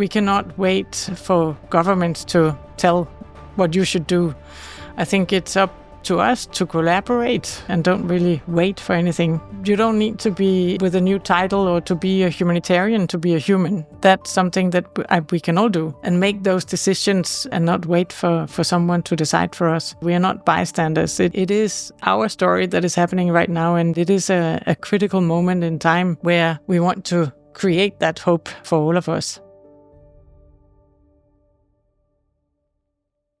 We cannot wait for governments to tell what you should do. I think it's up to us to collaborate and don't really wait for anything. You don't need to be with a new title or to be a humanitarian to be a human. That's something that we can all do and make those decisions and not wait for someone to decide for us. We are not bystanders. It is our story that is happening right now, and it is a critical moment in time where we want to create that hope for all of us.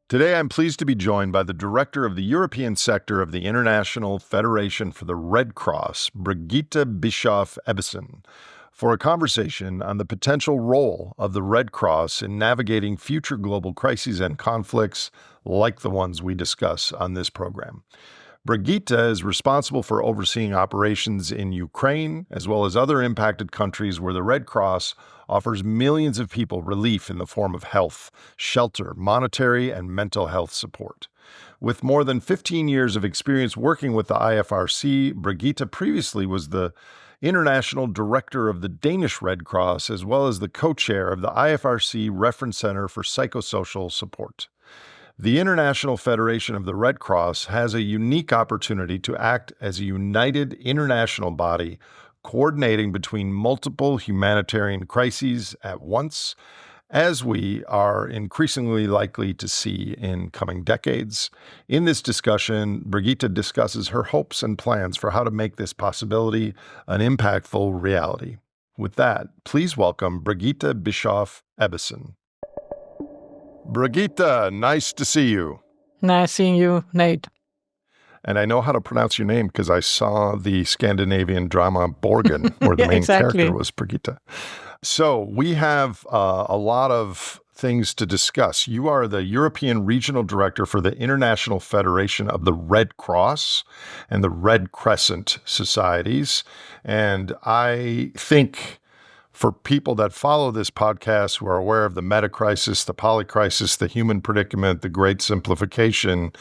Today, I'm pleased to be joined by the director of the European sector of the International Federation for the Red Cross, Birgitte Bischoff for a conversation on the potential role of the Red Cross in navigating future global crises and conflicts like the ones we discuss on this program. Birgitte is responsible for overseeing operations in Ukraine, as well as other impacted countries where the Red Cross offers millions of people relief in the form of health, shelter, monetary, and mental health support. With more than 15 years of experience working with the IFRC, Birgitte previously was the International Director of the Danish Red Cross, as well as the co-chair of the IFRC Reference Center for Psychosocial Support. The International Federation of the Red Cross has a unique opportunity to act as a united international body, coordinating between multiple humanitarian crises at once, as we are increasingly likely to see in coming decades. In this discussion, Birgitte discusses her hopes and plans for how to make this possibility an impactful reality. With that, please welcome Birgitte Bischoff. Birgitte, nice to see you. Nice seeing you, Nate. And I know how to pronounce your name because I saw the Scandinavian drama Borgen, where the main character was Birgitte. So we have a lot of things to discuss. You are the European Regional Director for the International Federation of the Red Cross and the Red Crescent Societies. And I think for people that follow this podcast who are aware of the meta-crisis, the polycrisis, the human predicament, the Great Simplification,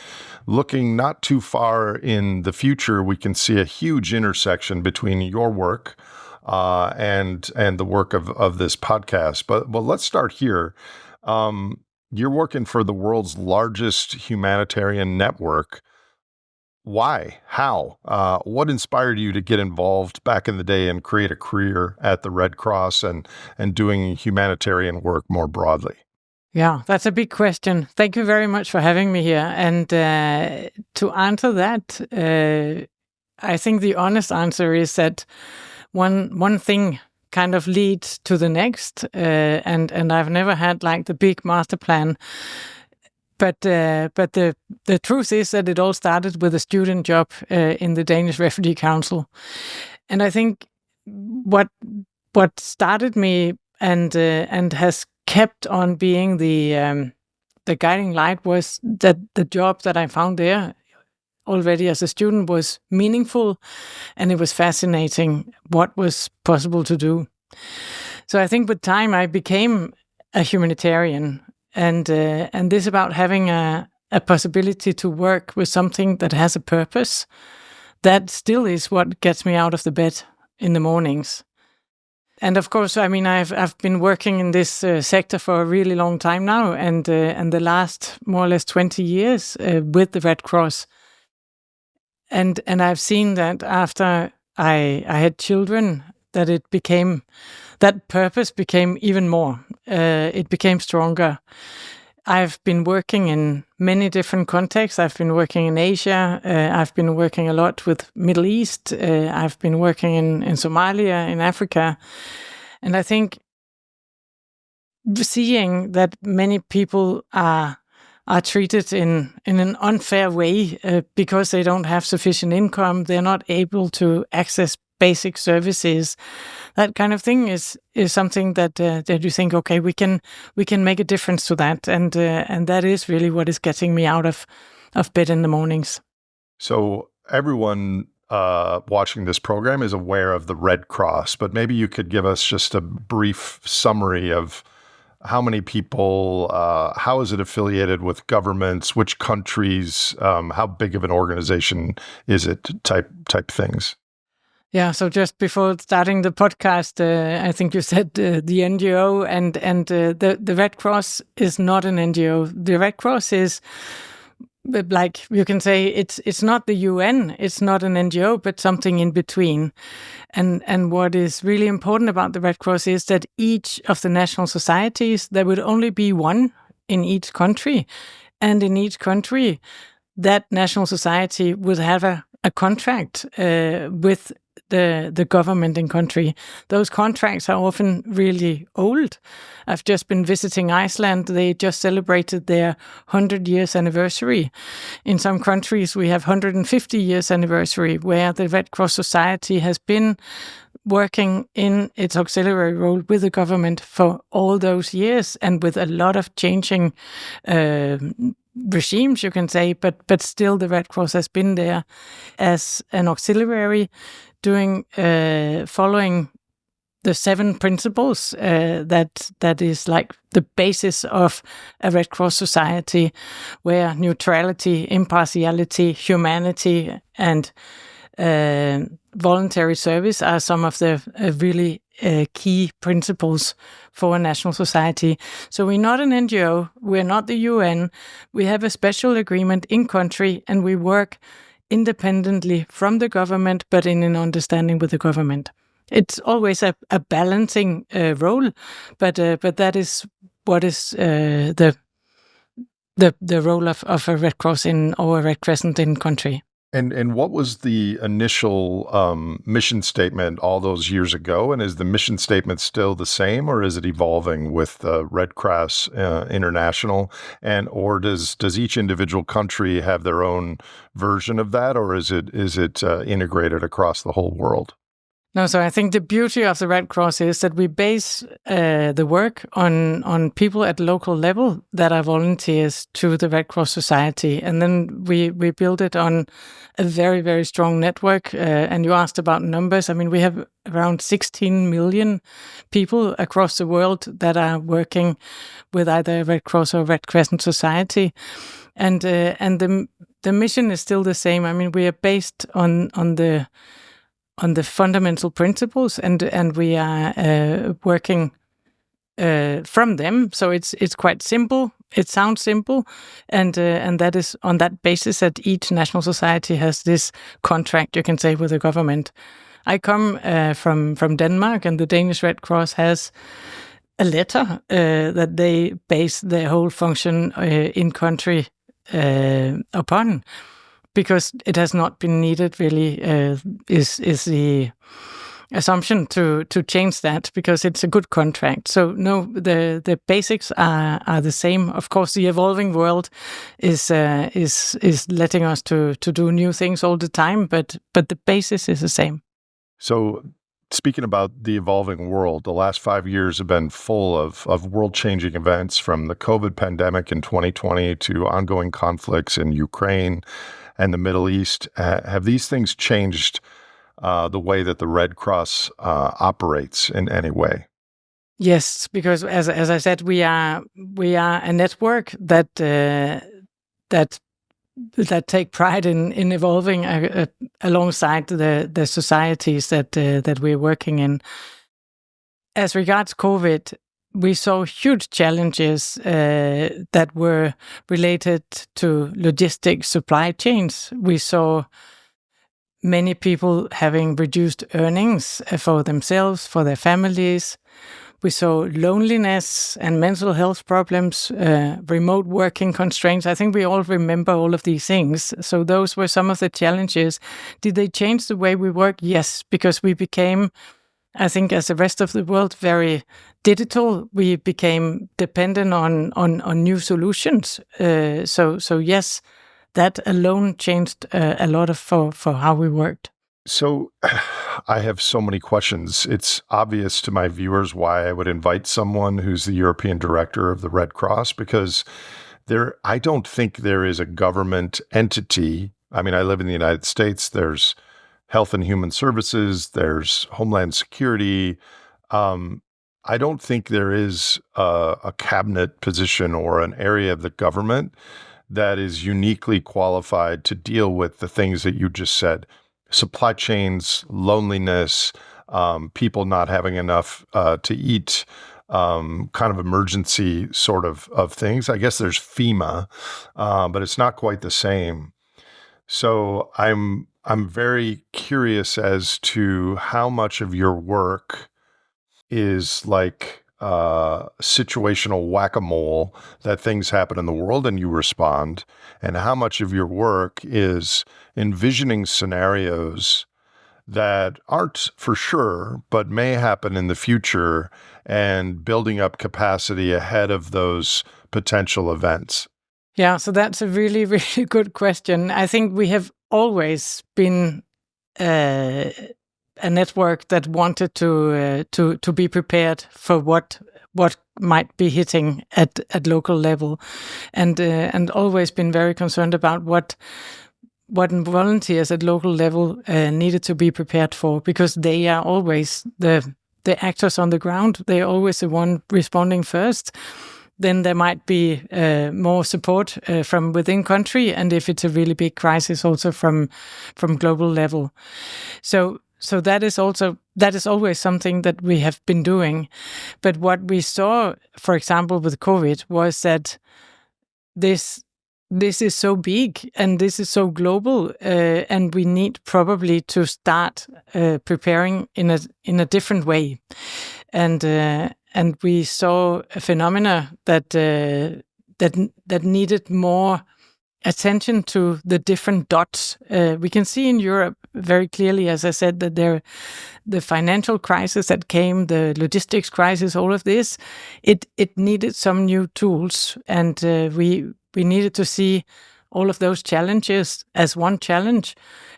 looking not too far in the future, we can see a huge intersection between your work and the work of this podcast. But let's start here. You're working for the world's largest humanitarian network. Why? How? What inspired you to get involved back in the day and create a career at the Red Cross and doing humanitarian work more broadly? Yeah, that's a big question. Thank you very much for having me here. And to answer that, I think the honest answer is that one thing kind of leads to the next, and I've never had like the big master plan. But the truth is that it all started with a student job in the Danish Refugee Council, and I think what started me and has kept on being the guiding light was that the job that I found there already as a student was meaningful, and it was fascinating what was possible to do. So I think with time I became a humanitarian. And this about having a possibility to work with something that has a purpose, that still is what gets me out of the bed in the mornings. And of course, I mean, I've been working in this sector for a really long time now, and the last more or less 20 years with the Red Cross. And I've seen that after I had children, that purpose became even more. It became stronger. I've been working in many different contexts. I've been working in Asia. I've been working a lot with Middle East. I've been working in Somalia, in Africa. And I think seeing that many people are treated in an unfair way because they don't have sufficient income, they're not able to access basic services, that kind of thing is something that you think, okay, we can make a difference to that, and that is really what is getting me out of bed in the mornings. So everyone watching this program is aware of the Red Cross, but maybe you could give us just a brief summary of how many people, how is it affiliated with governments, which countries, how big of an organization is it, type things. Yeah, so just before starting the podcast, I think you said the NGO, and the Red Cross is not an NGO. The Red Cross is, like you can say, it's not the UN, it's not an NGO, but something in between. And what is really important about the Red Cross is that each of the national societies, there would only be one in each country, and in each country, that national society would have a contract with the government in country. Those contracts are often really old. I've just been visiting Iceland. They just celebrated their 100 years anniversary. In some countries, we have 150 years anniversary, where the Red Cross Society has been working in its auxiliary role with the government for all those years, and with a lot of changing regimes, you can say, but still the Red Cross has been there as an auxiliary, doing following the 7 principles that is like the basis of a Red Cross society, where neutrality, impartiality, humanity, and voluntary service are some of the really key principles for a national society. So we're not an NGO, we're not the UN, we have a special agreement in country, and we work independently from the government, but in an understanding with the government. It's always a balancing role, but that is what is the role of a Red Cross or a Red Crescent in country. And what was the initial mission statement all those years ago? And is the mission statement still the same, or is it evolving with Red Cross International? Or does each individual country have their own version of that, or is it integrated across the whole world? No, so I think the beauty of the Red Cross is that we base the work on people at local level that are volunteers to the Red Cross Society. And then we build it on a very, very strong network. And you asked about numbers. I mean, we have around 16 million people across the world that are working with either Red Cross or Red Crescent Society. And the mission is still the same. I mean, we are based on the fundamental principles, and we are working from them. So it's quite simple. It sounds simple, and that is on that basis that each national society has this contract, you can say, with the government. I come from Denmark, and the Danish Red Cross has a letter that they base their whole function in country upon, because it has not been needed really, is the assumption to change that, because it's a good contract. So no, the basics are the same. Of course, the evolving world is letting us to do new things all the time, but the basis is the same. So, speaking about the evolving world, the last 5 years have been full of world-changing events, from the COVID pandemic in 2020 to ongoing conflicts in Ukraine and the Middle East. Have these things changed the way that the Red Cross operates in any way? Yes, because as I said, we are a network that take pride in evolving alongside the societies that we're working in. As regards COVID, we saw huge challenges that were related to logistics, supply chains. We saw many people having reduced earnings for themselves, for their families. We saw loneliness and mental health problems, remote working constraints. I think we all remember all of these things. So those were some of the challenges. Did they change the way we work? Yes, because we became, I think, as the rest of the world, very digital. We became dependent on new solutions. So yes, that alone changed a lot for how we worked. So I have so many questions. It's obvious to my viewers why I would invite someone who's the European director of the Red Cross, because I don't think there is a government entity. I mean, I live in the United States. There's Health and Human Services. There's Homeland Security. I don't think there is a cabinet position or an area of the government that is uniquely qualified to deal with the things that you just said. supply chains, loneliness, people not having enough to eat, kind of emergency sort of things. I guess there's FEMA, but it's not quite the same. So I'm very curious as to how much of your work is like situational whack-a-mole, that things happen in the world and you respond, and how much of your work is envisioning scenarios that aren't for sure, but may happen in the future and building up capacity ahead of those potential events. Yeah, so that's a really, really good question. I think we have always been a network that wanted to be prepared for what might be hitting at local level, and always been very concerned about what volunteers at local level needed to be prepared for, because they are always the actors on the ground. They are always the one responding first. Then there might be more support from within country, and if it's a really big crisis, also from global level. So that is always something that we have been doing. But what we saw, for example, with COVID, was that this is so big and this is so global, and we need probably to start preparing in a different way. And we saw a phenomena that needed more attention to the different dots. We can see in Europe very clearly, as I said, that the financial crisis that came, the logistics crisis, all of this, it needed some new tools, and we needed to see all of those challenges as one challenge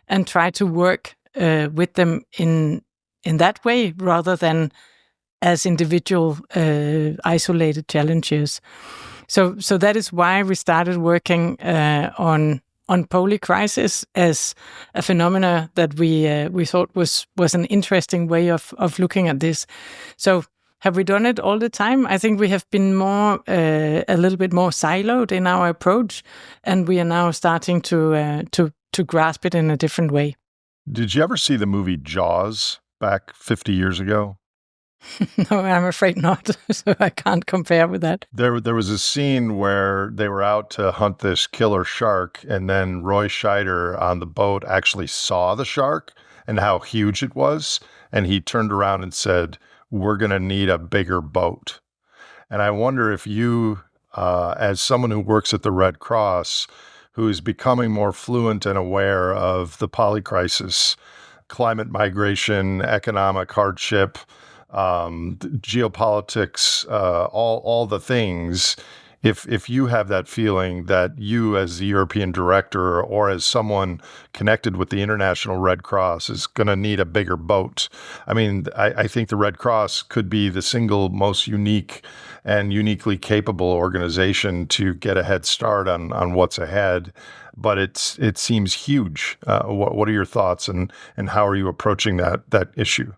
and try to work with them in that way rather than as individual isolated challenges. So that is why we started working on polycrisis as a phenomena that we thought was an interesting way of looking at this. So have we done it all the time? I think we have been more a little bit more siloed in our approach, and we are now starting to grasp it in a different way. Did you ever see the movie Jaws back 50 years ago? No, I'm afraid not. So I can't compare with that. There was a scene where they were out to hunt this killer shark, and then Roy Scheider on the boat actually saw the shark and how huge it was. And he turned around and said, "We're going to need a bigger boat." And I wonder if you, as someone who works at the Red Cross, who is becoming more fluent and aware of the polycrisis, climate migration, economic hardship, geopolitics, all the things, if you have that feeling that you as the European director or as someone connected with the International Red Cross is going to need a bigger boat. I mean, I think the Red Cross could be the single most unique and uniquely capable organization to get a head start on what's ahead. But it seems huge. What are your thoughts, and how are you approaching that issue?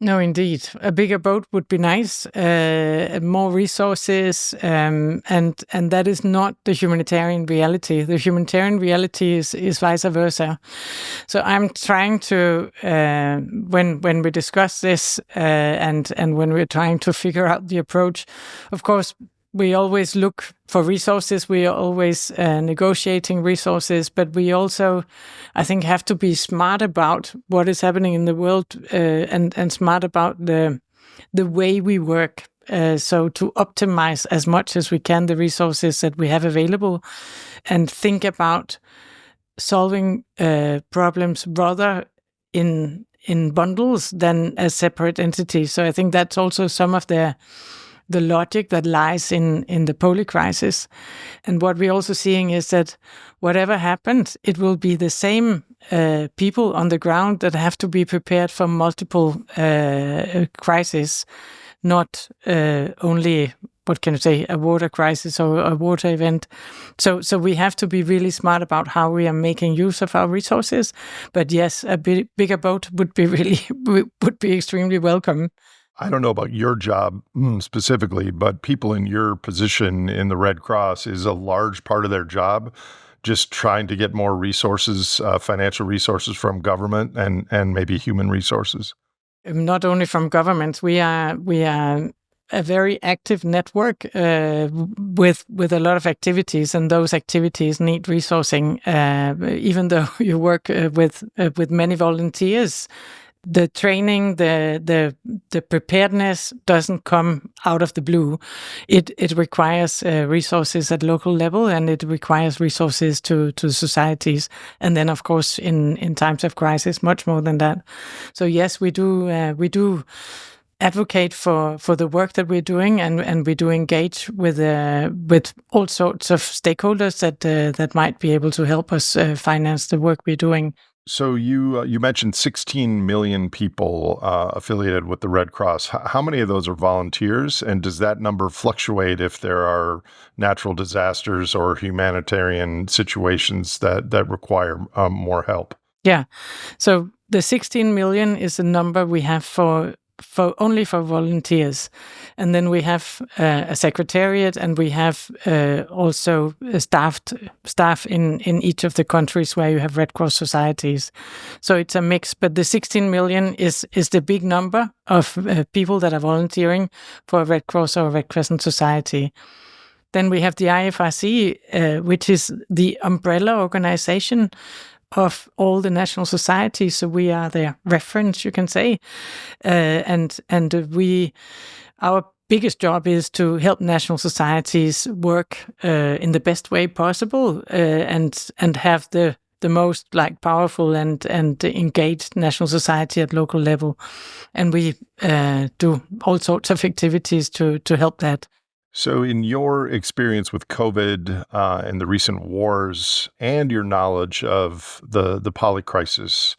No, indeed. A bigger boat would be nice, more resources, and that is not the humanitarian reality. The humanitarian reality is vice versa. So I'm trying to, when we discuss this, and when we're trying to figure out the approach, of course, we always look for resources. We are always negotiating resources, but we also, I think, have to be smart about what is happening in the world, and smart about the way we work. So to optimize as much as we can the resources that we have available, and think about solving problems rather in bundles than as separate entities. So I think that's also some of the logic that lies in the polycrisis. And what we're also seeing is that whatever happens, it will be the same people on the ground that have to be prepared for multiple crises, not only, what can you say, a water crisis or a water event. So we have to be really smart about how we are making use of our resources. But yes, a bigger boat would be extremely welcome. I don't know about your job specifically, but people in your position in the Red Cross, is a large part of their job just trying to get more resources, financial resources from government and maybe human resources? Not only from governments, we are a very active network with a lot of activities, and those activities need resourcing. Even though you work with many volunteers, the training, the preparedness doesn't come out of the blue. It requires resources at local level, and it requires resources to societies, and then of course in times of crisis, much more than that. So yes, we do advocate for the work that we're doing, and we do engage with all sorts of stakeholders that might be able to help us finance the work we're doing. So you mentioned 16 million people affiliated with the Red Cross. How many of those are volunteers? And does that number fluctuate if there are natural disasters or humanitarian situations that require more help? Yeah. So the 16 million is a number we have for only for volunteers, and then we have a secretariat, and we have also staff in each of the countries where you have Red Cross societies. So it's a mix, but the 16 million is the big number of people that are volunteering for a Red Cross or a Red Crescent society. Then we have the IFRC, which is the umbrella organization of all the national societies, so we are their reference, you can say, and our biggest job is to help national societies work in the best way possible, and have the most powerful and engaged national society at local level, and we do all sorts of activities to help that. So in your experience with COVID and the recent wars and your knowledge of the poly crisis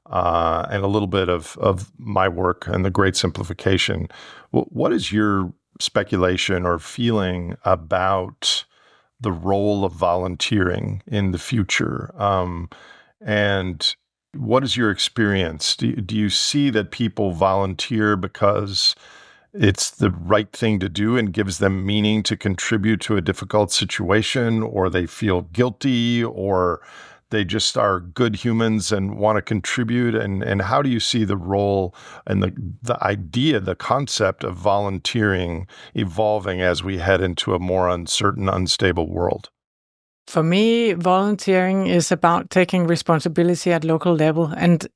and a little bit of my work and the Great Simplification, what is your speculation or feeling about the role of volunteering in the future? And what is your experience? Do you see that people volunteer because it's the right thing to do and gives them meaning to contribute to a difficult situation, or they feel guilty, or they just are good humans and want to contribute? And how do you see the role and the idea, the concept of volunteering evolving as we head into a more uncertain, unstable world? For me, volunteering is about taking responsibility at local level, and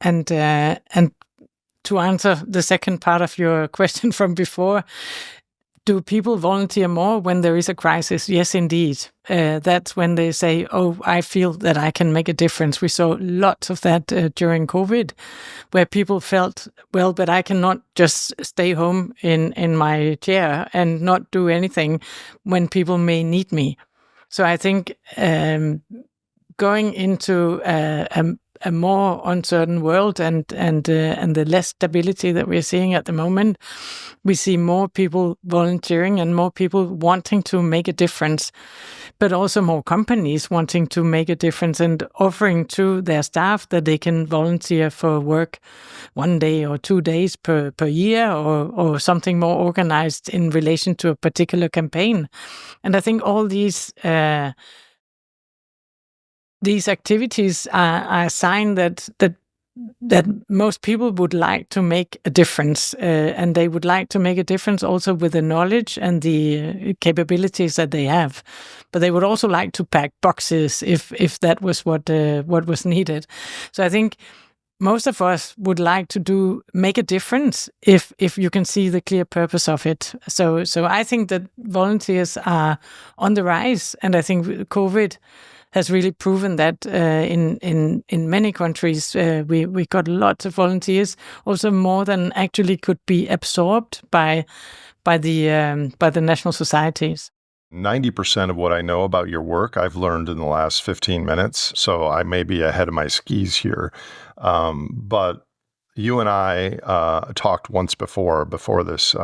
to answer the second part of your question from before, do people volunteer more when there is a crisis? Yes, indeed. That's when they say, oh, I feel that I can make a difference. We saw lots of that during COVID, where people felt, well, but I cannot just stay home in my chair and not do anything when people may need me. So I think going into a more uncertain world and the less stability that we're seeing at the moment, we see more people volunteering and more people wanting to make a difference, but also more companies wanting to make a difference and offering to their staff that they can volunteer for work 1 day or 2 days per year, or something more organized in relation to a particular campaign. And I think all these activities are a sign that most people would like to make a difference, and they would like to make a difference also with the knowledge and the capabilities that they have. But they would also like to pack boxes if that was what was needed. So I think most of us would like to make a difference if you can see the clear purpose of it. So I think that volunteers are on the rise, and I think COVID has really proven that in many countries we got lots of volunteers, also more than actually could be absorbed by the national societies. 90% of what I know about your work, I've learned in the last 15 minutes, so I may be ahead of my skis here. But you and I talked once before this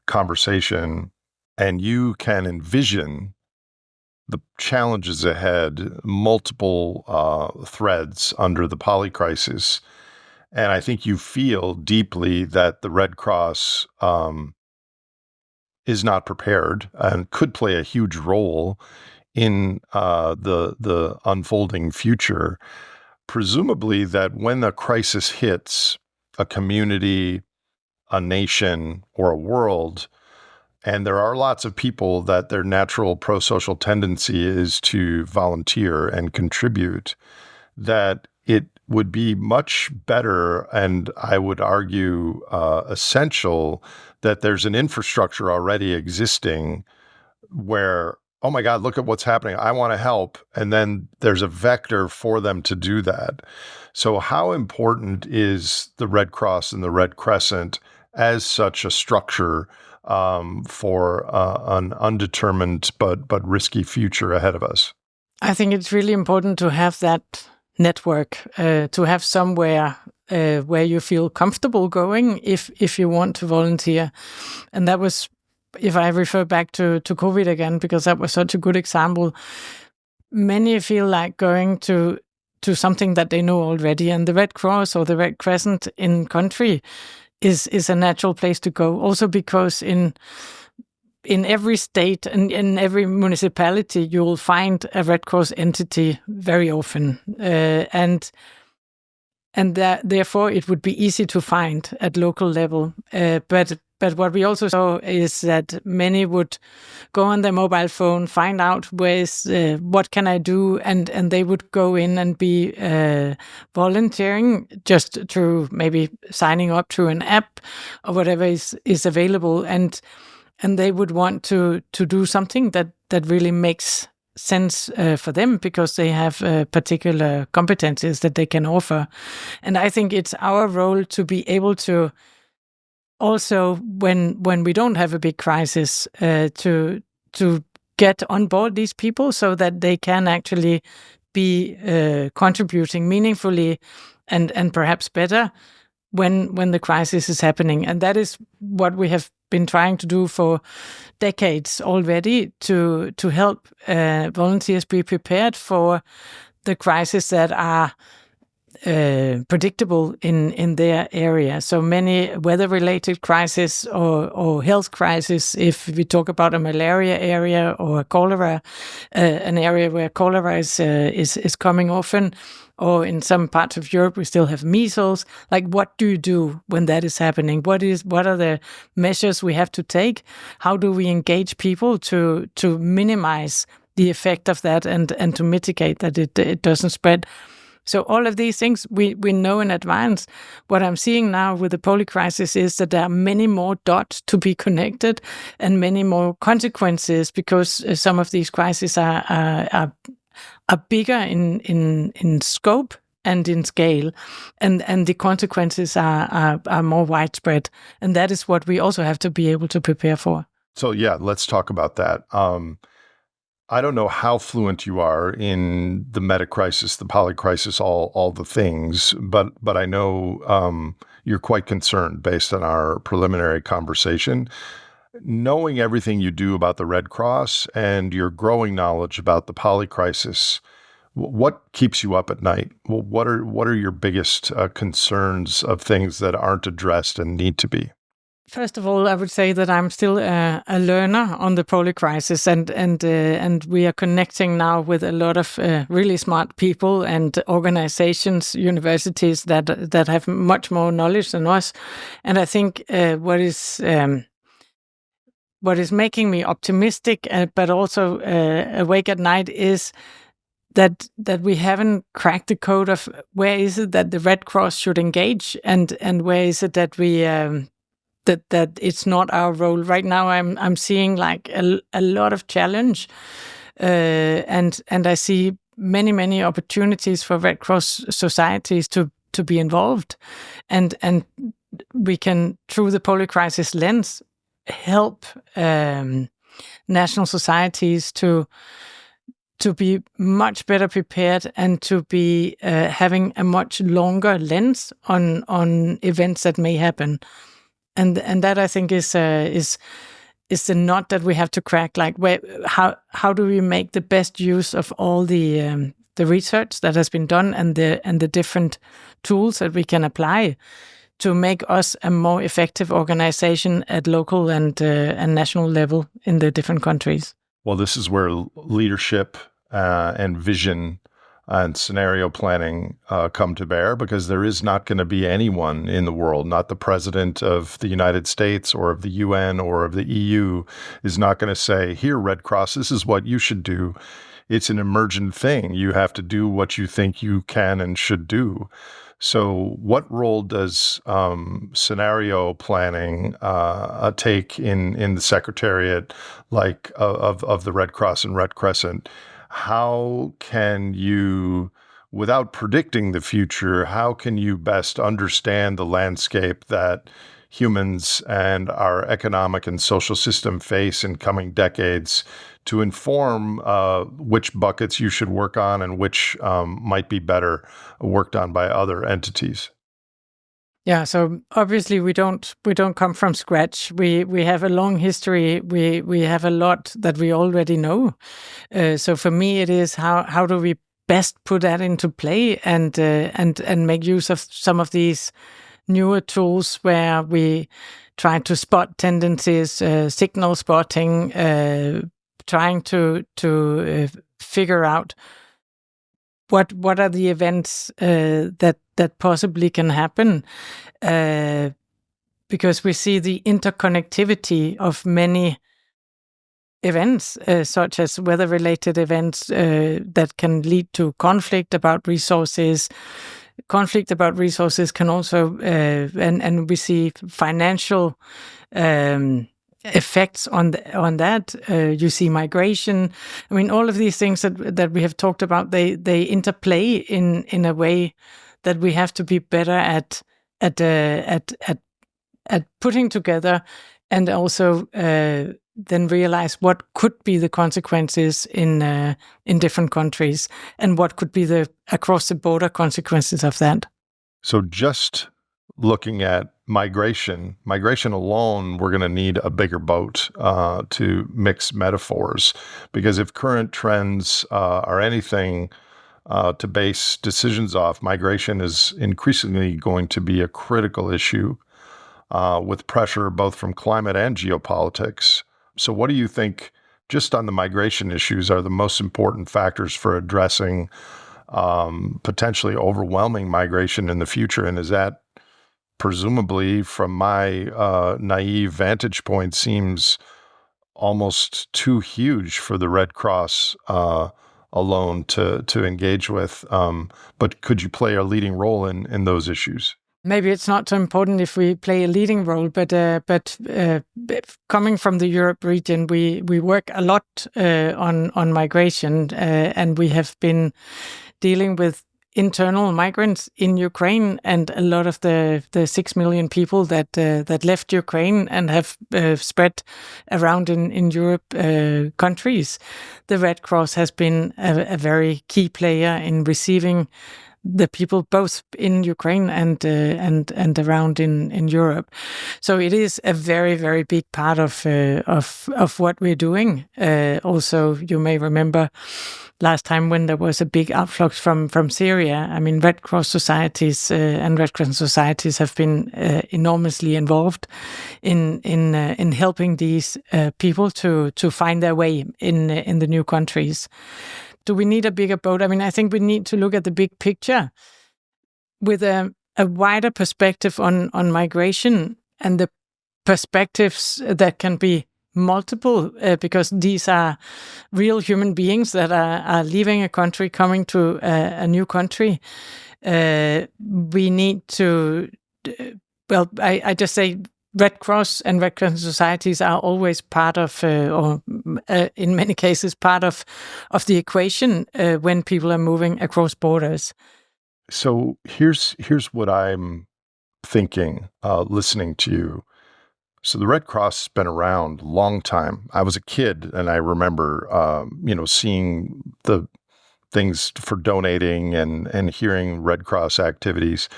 conversation, and you can envision the challenges ahead, multiple threads under the poly crisis. And I think you feel deeply that the Red Cross is not prepared and could play a huge role in the unfolding future, presumably that when the crisis hits a community, a nation, or a world, and there are lots of people that their natural pro-social tendency is to volunteer and contribute, that it would be much better, and I would argue essential, that there's an infrastructure already existing where, oh my God, look at what's happening. I want to help. And then there's a vector for them to do that. So how important is the Red Cross and the Red Crescent as such a structure for an undetermined but risky future ahead of us? I think it's really important to have that network, to have somewhere where you feel comfortable going if you want to volunteer. And that was, if I refer back to COVID again, because that was such a good example, many feel like going to something that they know already. And the Red Cross or the Red Crescent in country is a natural place to go. Also because in every state and in every municipality, you will find a Red Cross entity very often. And therefore, it would be easy to find at local level. But what we also saw is that many would go on their mobile phone, find out what can I do, and they would go in and be volunteering just through maybe signing up to an app or whatever is available, and they would want to do something that really makes sense for them because they have particular competencies that they can offer. And I think it's our role to be able to also, when we don't have a big crisis, to get on board these people so that they can actually be contributing meaningfully and perhaps better when the crisis is happening. And that is what we have been trying to do for decades already, to help volunteers be prepared for the crises that are predictable in their area. So many weather-related crises or health crises, if we talk about a malaria area or a cholera, an area where cholera is coming often, or in some parts of Europe we still have measles. Like, what do you do when that is happening? What are the measures we have to take? How do we engage people to minimize the effect of that and to mitigate that it doesn't spread? So all of these things we know in advance. What I'm seeing now with the poly crisis is that there are many more dots to be connected and many more consequences, because some of these crises are bigger in scope and in scale, and the consequences are more widespread. And that is what we also have to be able to prepare for. So yeah, let's talk about that. I don't know how fluent you are in the meta crisis, the poly crisis, all the things, but I know you're quite concerned based on our preliminary conversation. Knowing everything you do about the Red Cross and your growing knowledge about the poly crisis, what keeps you up at night? Well, what are your biggest concerns of things that aren't addressed and need to be? First of all, I would say that I'm still a learner on the poly crisis, and we are connecting now with a lot of really smart people and organizations, universities that have much more knowledge than us. And I think what is making me optimistic, but also awake at night, is that we haven't cracked the code of where is it that the Red Cross should engage, and where is it that we that it's not our role. Right now I'm seeing like a lot of challenge, and I see many opportunities for Red Cross societies to be involved, and we can, through the poly crisis lens, help national societies to be much better prepared and to be having a much longer lens on events that may happen. And that, I think, is the knot that we have to crack. Like, how do we make the best use of all the research that has been done and the different tools that we can apply to make us a more effective organization at local and national level in the different countries? Well, this is where leadership and vision and scenario planning come to bear, because there is not going to be anyone in the world, not the president of the United States or of the UN or of the EU, is not going to say, here, Red Cross, this is what you should do. It's an emergent thing. You have to do what you think you can and should do. So what role does scenario planning take in the Secretariat, like of the Red Cross and Red Crescent? How can you, without predicting the future, how can you best understand the landscape that humans and our economic and social system face in coming decades to inform which buckets you should work on and which might be better worked on by other entities? Yeah, so obviously we don't come from scratch. We have a long history. We have a lot that we already know. So for me, it is how do we best put that into play and make use of some of these newer tools where we try to spot tendencies, signal spotting, trying to figure out what are the events that possibly can happen, because we see the interconnectivity of many events, such as weather-related events that can lead to conflict about resources. Conflict about resources can also, and we see financial effects on that. You see migration. I mean, all of these things that we have talked about, they interplay in a way that we have to be better at putting together, and also then realize what could be the consequences in different countries, and what could be the across the border consequences of that. So just looking at migration alone, we're going to need a bigger boat to mix metaphors, because if current trends are anything to base decisions off, migration is increasingly going to be a critical issue with pressure both from climate and geopolitics. So what do you think, just on the migration issues, are the most important factors for addressing potentially overwhelming migration in the future? And is that, presumably, from my naive vantage point, seems almost too huge for the Red Cross alone to engage with? But could you play a leading role in those issues? Maybe it's not so important if we play a leading role, but coming from the Europe region, we work a lot on migration, and we have been dealing with internal migrants in Ukraine, and a lot of the 6 million people that left Ukraine and have spread around in Europe countries. The Red Cross has been a very key player in receiving the people both in Ukraine and around in Europe. So it is a very, very big part of what we're doing. Also, you may remember last time when there was a big outflux from Syria. I mean, Red Cross societies and Red Crescent societies have been enormously involved in helping these people to find their way in the new countries. Do we need a bigger boat? I mean, I think we need to look at the big picture with a wider perspective on migration, and the perspectives that can be multiple, because these are real human beings that are leaving a country, coming to a new country. We need to, I just say Red Cross and Red Crescent societies are always part of, or in many cases, part of the equation when people are moving across borders. So here's what I'm thinking, listening to you. So the Red Cross has been around a long time. I was a kid, and I remember, seeing the things for donating and hearing Red Cross activities.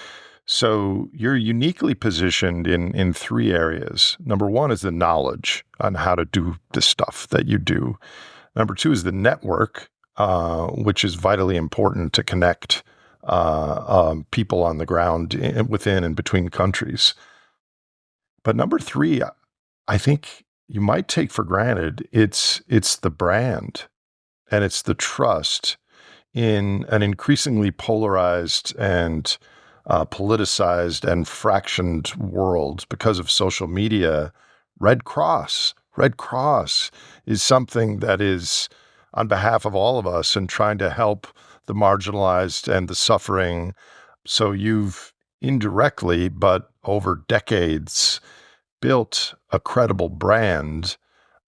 So you're uniquely positioned in three areas. Number one is the knowledge on how to do the stuff that you do. Number two is the network, which is vitally important to connect people on the ground within and between countries. But number three, I think you might take for granted. It's the brand and it's the trust in an increasingly polarized and politicized and fractioned world because of social media. Red Cross is something that is on behalf of all of us and trying to help the marginalized and the suffering. So you've indirectly, but over decades, built a credible brand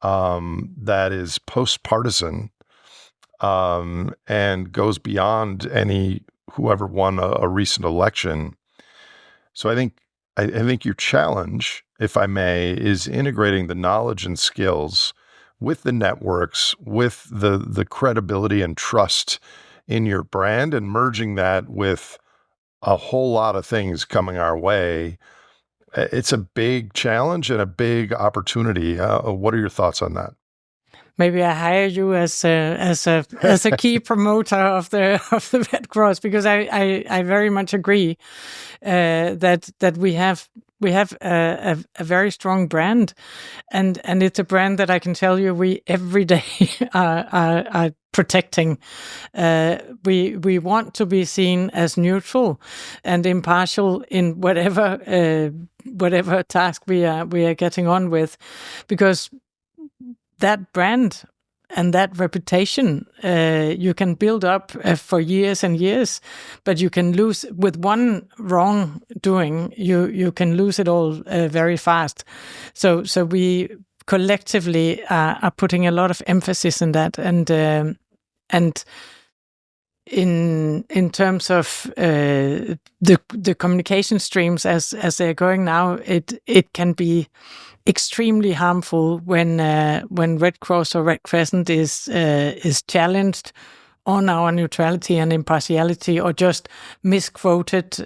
that is post-partisan and goes beyond whoever won a recent election. So I think your challenge, if I may, is integrating the knowledge and skills with the networks, with the credibility and trust in your brand, and merging that with a whole lot of things coming our way. It's a big challenge and a big opportunity. What are your thoughts on that? Maybe I hire you as a key promoter of the Red Cross, because I very much agree that we have a very strong brand, and it's a brand that I can tell you we every day are protecting. We want to be seen as neutral and impartial in whatever task we are getting on with, because that brand and that reputation you can build up for years and years, but you can lose with one wrongdoing. You can lose it all very fast. So we collectively are putting a lot of emphasis in that, and in terms of the communication streams as they're going now, it can be extremely harmful when Red Cross or Red Crescent is challenged on our neutrality and impartiality, or just misquoted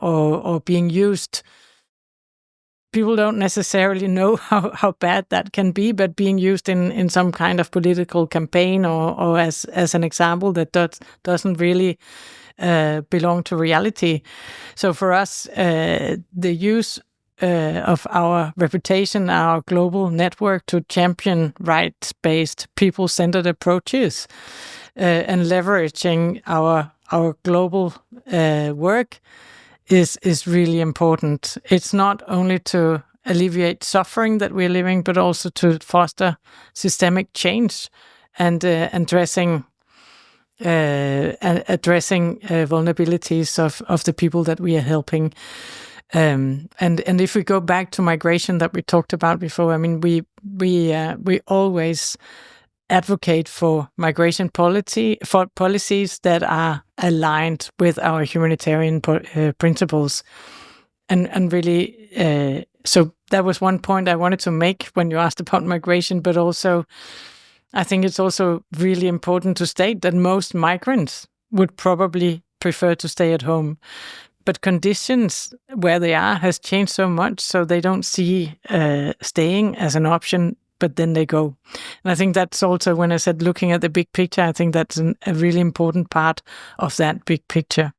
or being used. People don't necessarily know how bad that can be, but being used in some kind of political campaign or as an example that doesn't really belong to reality. So for us, the use of our reputation, our global network to champion rights-based, people-centered approaches, and leveraging our global work is really important. It's not only to alleviate suffering that we're living, but also to foster systemic change and addressing vulnerabilities of the people that we are helping. And if we go back to migration that we talked about before, I mean, we always advocate for migration policies that are aligned with our humanitarian principles, and really. So that was one point I wanted to make when you asked about migration, but also I think it's also really important to state that most migrants would probably prefer to stay at home. But conditions where they are has changed so much, so they don't see staying as an option, but then they go. And I think that's also, when I said looking at the big picture, I think that's a really important part of that big picture.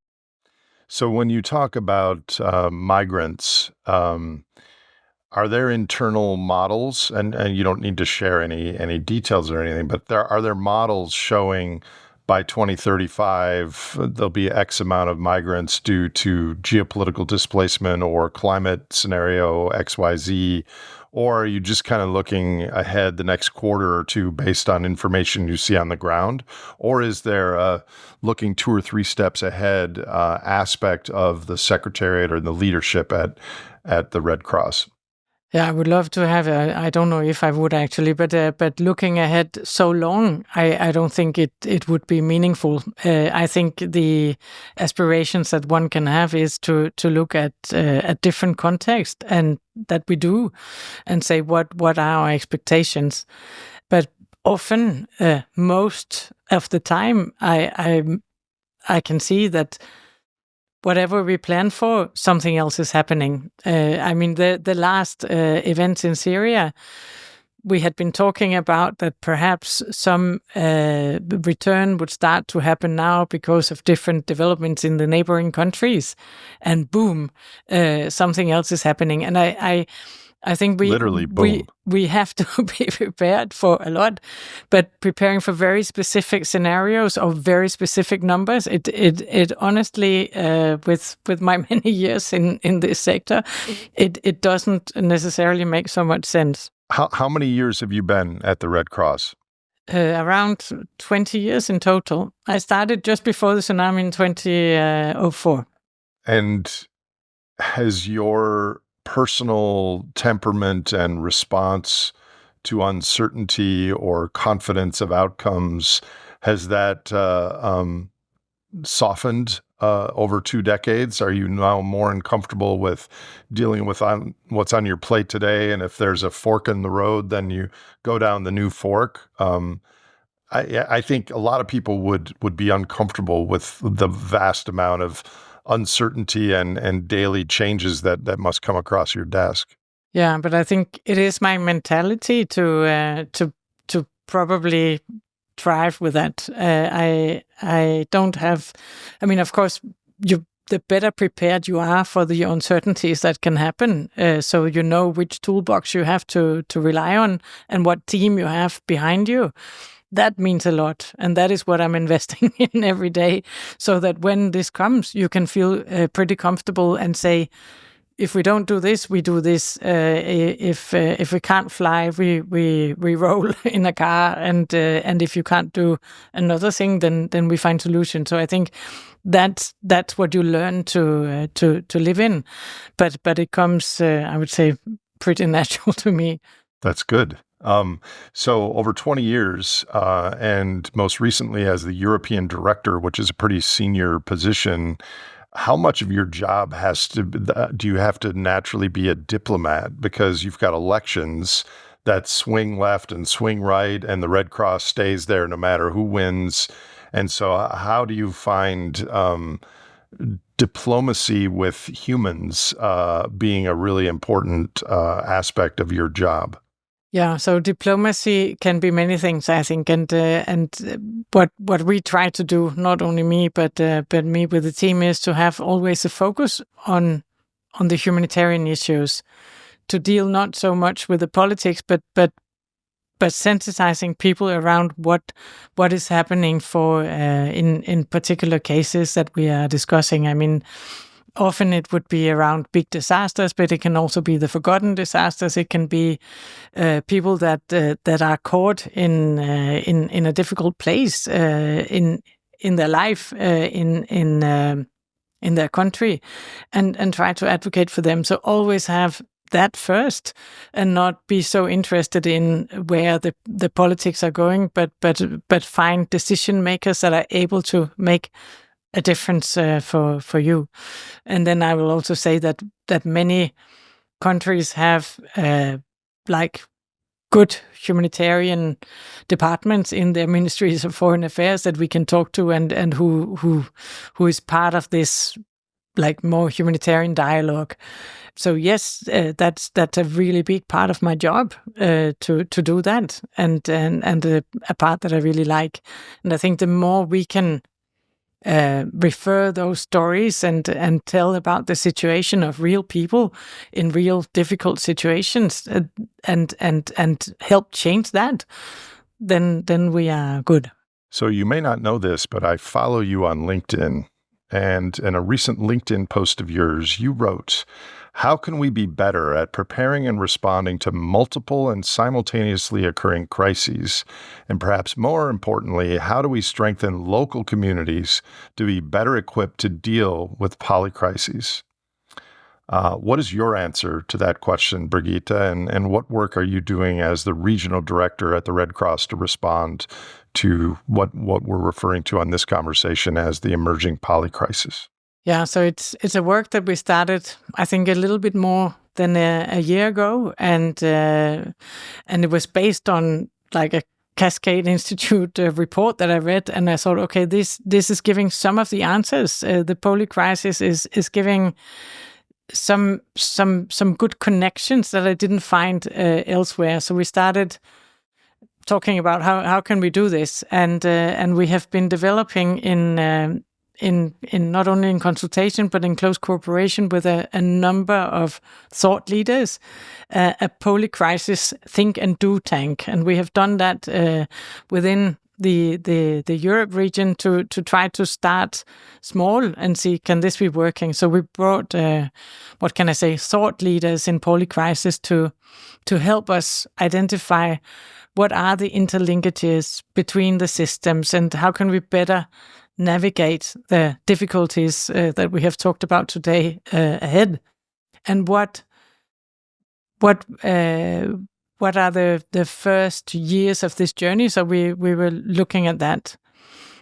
So when you talk about migrants, are there internal models, and you don't need to share any details or anything, but are there models showing by 2035, there'll be X amount of migrants due to geopolitical displacement or climate scenario XYZ? Or are you just kind of looking ahead the next quarter or two based on information you see on the ground? Or is there a looking 2 or 3 steps ahead aspect of the secretariat or the leadership at the Red Cross? Yeah, I would love to have. I don't know if I would actually, but looking ahead so long, I don't think it would be meaningful. I think the aspirations that one can have is to look at a different context, and that we do, and say what are our expectations. But often, most of the time, I can see that whatever we plan for, something else is happening. I mean, the last events in Syria, we had been talking about that perhaps some return would start to happen now because of different developments in the neighboring countries, and boom, something else is happening. And I think Literally, boom. we have to be prepared for a lot, but preparing for very specific scenarios or very specific numbers, it honestly, with my many years in this sector, it doesn't necessarily make so much sense. How many years have you been at the Red Cross? Around 20 years in total. I started just before the tsunami in 2004. And has your personal temperament and response to uncertainty or confidence of outcomes, has that softened over 2 decades? Are you now more comfortable with dealing with what's on your plate today? And if there's a fork in the road, then you go down the new fork. I think a lot of people would be uncomfortable with the vast amount of uncertainty and daily changes that must come across your desk. Yeah, but I think it is my mentality to probably thrive with that. I don't have. I mean, of course, the better prepared you are for the uncertainties that can happen. So you know which toolbox you have to rely on and what team you have behind you. That means a lot, and that is what I'm investing in every day, so that when this comes, you can feel pretty comfortable and say, if we don't do this, we do this. If we can't fly, we roll in a car, and if you can't do another thing, then we find solutions. So I think that's what you learn to live in, but it comes, I would say, pretty natural to me. That's good. So over 20 years, and most recently as the European director, which is a pretty senior position, how much of your job do you have to naturally be a diplomat? Because you've got elections that swing left and swing right, and the Red Cross stays there no matter who wins. And so how do you find diplomacy with humans being a really important aspect of your job? Yeah, so diplomacy can be many things, I think, and what we try to do, not only me but me with the team, is to have always a focus on the humanitarian issues, to deal not so much with the politics, but sensitizing people around what is happening for in particular cases that we are discussing. I mean, often it would be around big disasters, but it can also be the forgotten disasters. It can be people that are caught in a difficult place in their life, in their country, and try to advocate for them. So always have that first, and not be so interested in where the politics are going, but find decision makers that are able to make a difference for you. And then I will also say that many countries have like good humanitarian departments in their ministries of foreign affairs that we can talk to, and who is part of this like more humanitarian dialogue. So yes, that's a really big part of my job to do that, and a part that I really like. And I think the more we can refer those stories and tell about the situation of real people in real difficult situations, and help change that, then we are good. So you may not know this, but I follow you on LinkedIn. And in a recent LinkedIn post of yours, you wrote, "How can we be better at preparing and responding to multiple and simultaneously occurring crises? And perhaps more importantly, how do we strengthen local communities to be better equipped to deal with polycrises?" What is your answer to that question, Birgitte? And what work are you doing as the regional director at the Red Cross to respond to what we're referring to on this conversation as the emerging polycrisis? Yeah, so it's a work that we started, I think, a little bit more than a year ago, and it was based on like a Cascade Institute report that I read, and I thought, okay, this is giving some of the answers. The polycrisis is giving some good connections that I didn't find elsewhere. So we started talking about how can we do this, and we have been developing in in not only in consultation but in close cooperation with a number of thought leaders, a polycrisis think and do tank, and we have done that within the Europe region to try to start small and see, can this be working? So we brought thought leaders in polycrisis to help us identify what are the interlinkages between the systems and how can we better navigate the difficulties that we have talked about today ahead, and what are the first years of this journey. So we were looking at that,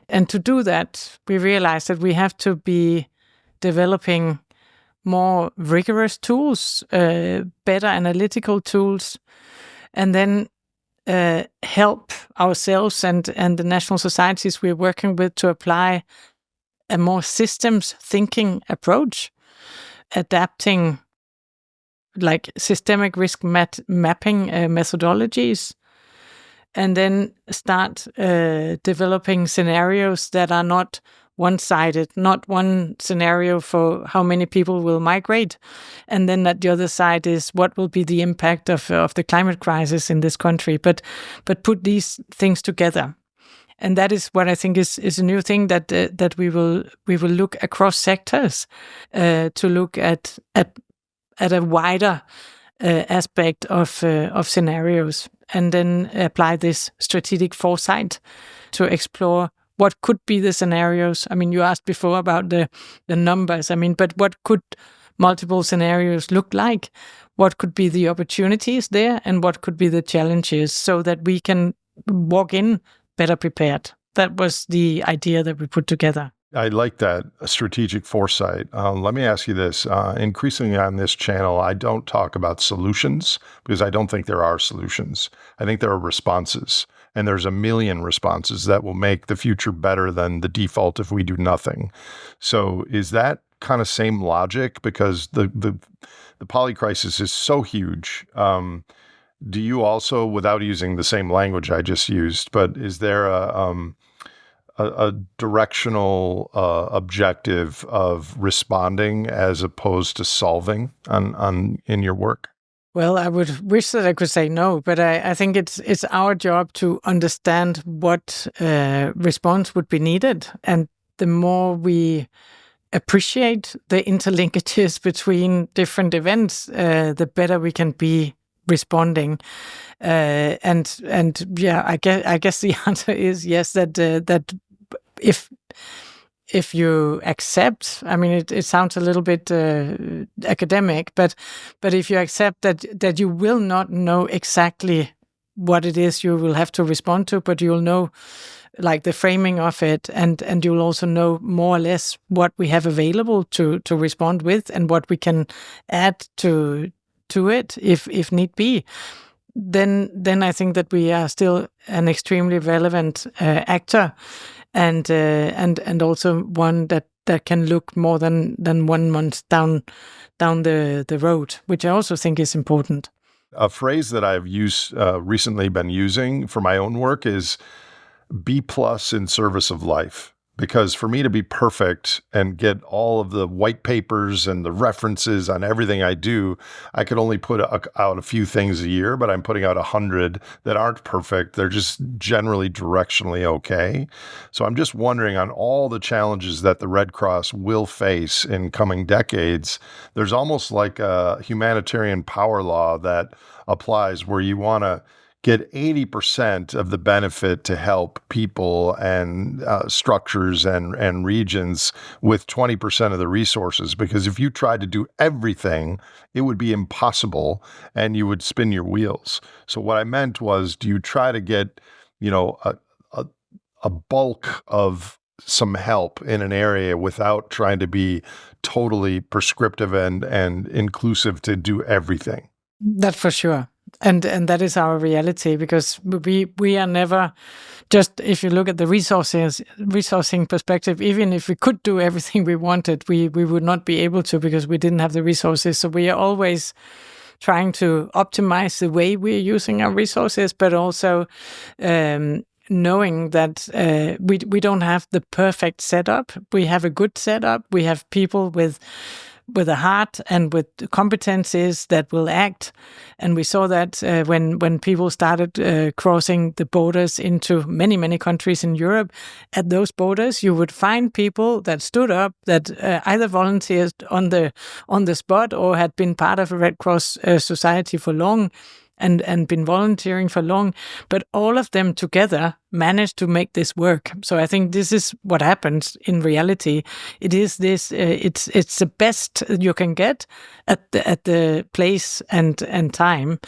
and to do that we realized that we have to be developing more rigorous tools, better analytical tools, and then help ourselves and the national societies we're working with to apply a more systems thinking approach, adapting like systemic risk mapping methodologies, and then start developing scenarios that are not one-sided, not one scenario for how many people will migrate, and then at the other side is what will be the impact of the climate crisis in this country, but put these things together. And that is what I think is a new thing that we will look across sectors to look at a wider aspect of scenarios, and then apply this strategic foresight to explore what could be the scenarios. I mean, you asked before about the numbers. I mean, but what could multiple scenarios look like? What could be the opportunities there, and what could be the challenges, so that we can walk in better prepared? That was the idea that we put together. I like that strategic foresight. Let me ask you this. Increasingly on this channel, I don't talk about solutions because I don't think there are solutions. I think there are responses, and there's a million responses that will make the future better than the default if we do nothing. So is that kind of same logic? Because the polycrisis is so huge. Do you also, without using the same language I just used, but is there a directional objective of responding as opposed to solving in your work? Well, I would wish that I could say no, but I think it's our job to understand what response would be needed, and the more we appreciate the interlinkages between different events, the better we can be responding. And yeah, I guess the answer is yes. That if you accept, I mean, it sounds a little bit academic, but if you accept that you will not know exactly what it is you will have to respond to, but you'll know like the framing of it, and you'll also know more or less what we have available to respond with, and what we can add to it if need be, then I think that we are still an extremely relevant actor, and also one that can look more than 1 month down the road, which I also think is important. A phrase that I've recently been using for my own work is B+ in service of life. Because for me to be perfect and get all of the white papers and the references on everything I do, I could only put out a few things a year, but I'm putting out 100 that aren't perfect. They're just generally directionally okay. So I'm just wondering, on all the challenges that the Red Cross will face in coming decades, there's almost like a humanitarian power law that applies where you want to get 80% of the benefit to help people and structures and regions with 20% of the resources. Because if you tried to do everything, it would be impossible and you would spin your wheels. So what I meant was, do you try to get, a bulk of some help in an area without trying to be totally prescriptive and inclusive to do everything? That's for sure. And that is our reality, because we are never just, if you look at the resourcing perspective, even if we could do everything we wanted, we would not be able to, because we didn't have the resources. So we are always trying to optimize the way we're using our resources, but also knowing that we don't have the perfect setup. We have a good setup. We have people with a heart and with competencies that will act. And we saw that when people started crossing the borders into many countries in Europe. At those borders, you would find people that stood up, that either volunteered on the spot or had been part of a Red Cross society for long and been volunteering for long, but all of them together managed to make this work. So I think this is what happens in reality. It is this. It's the best you can get at the place and time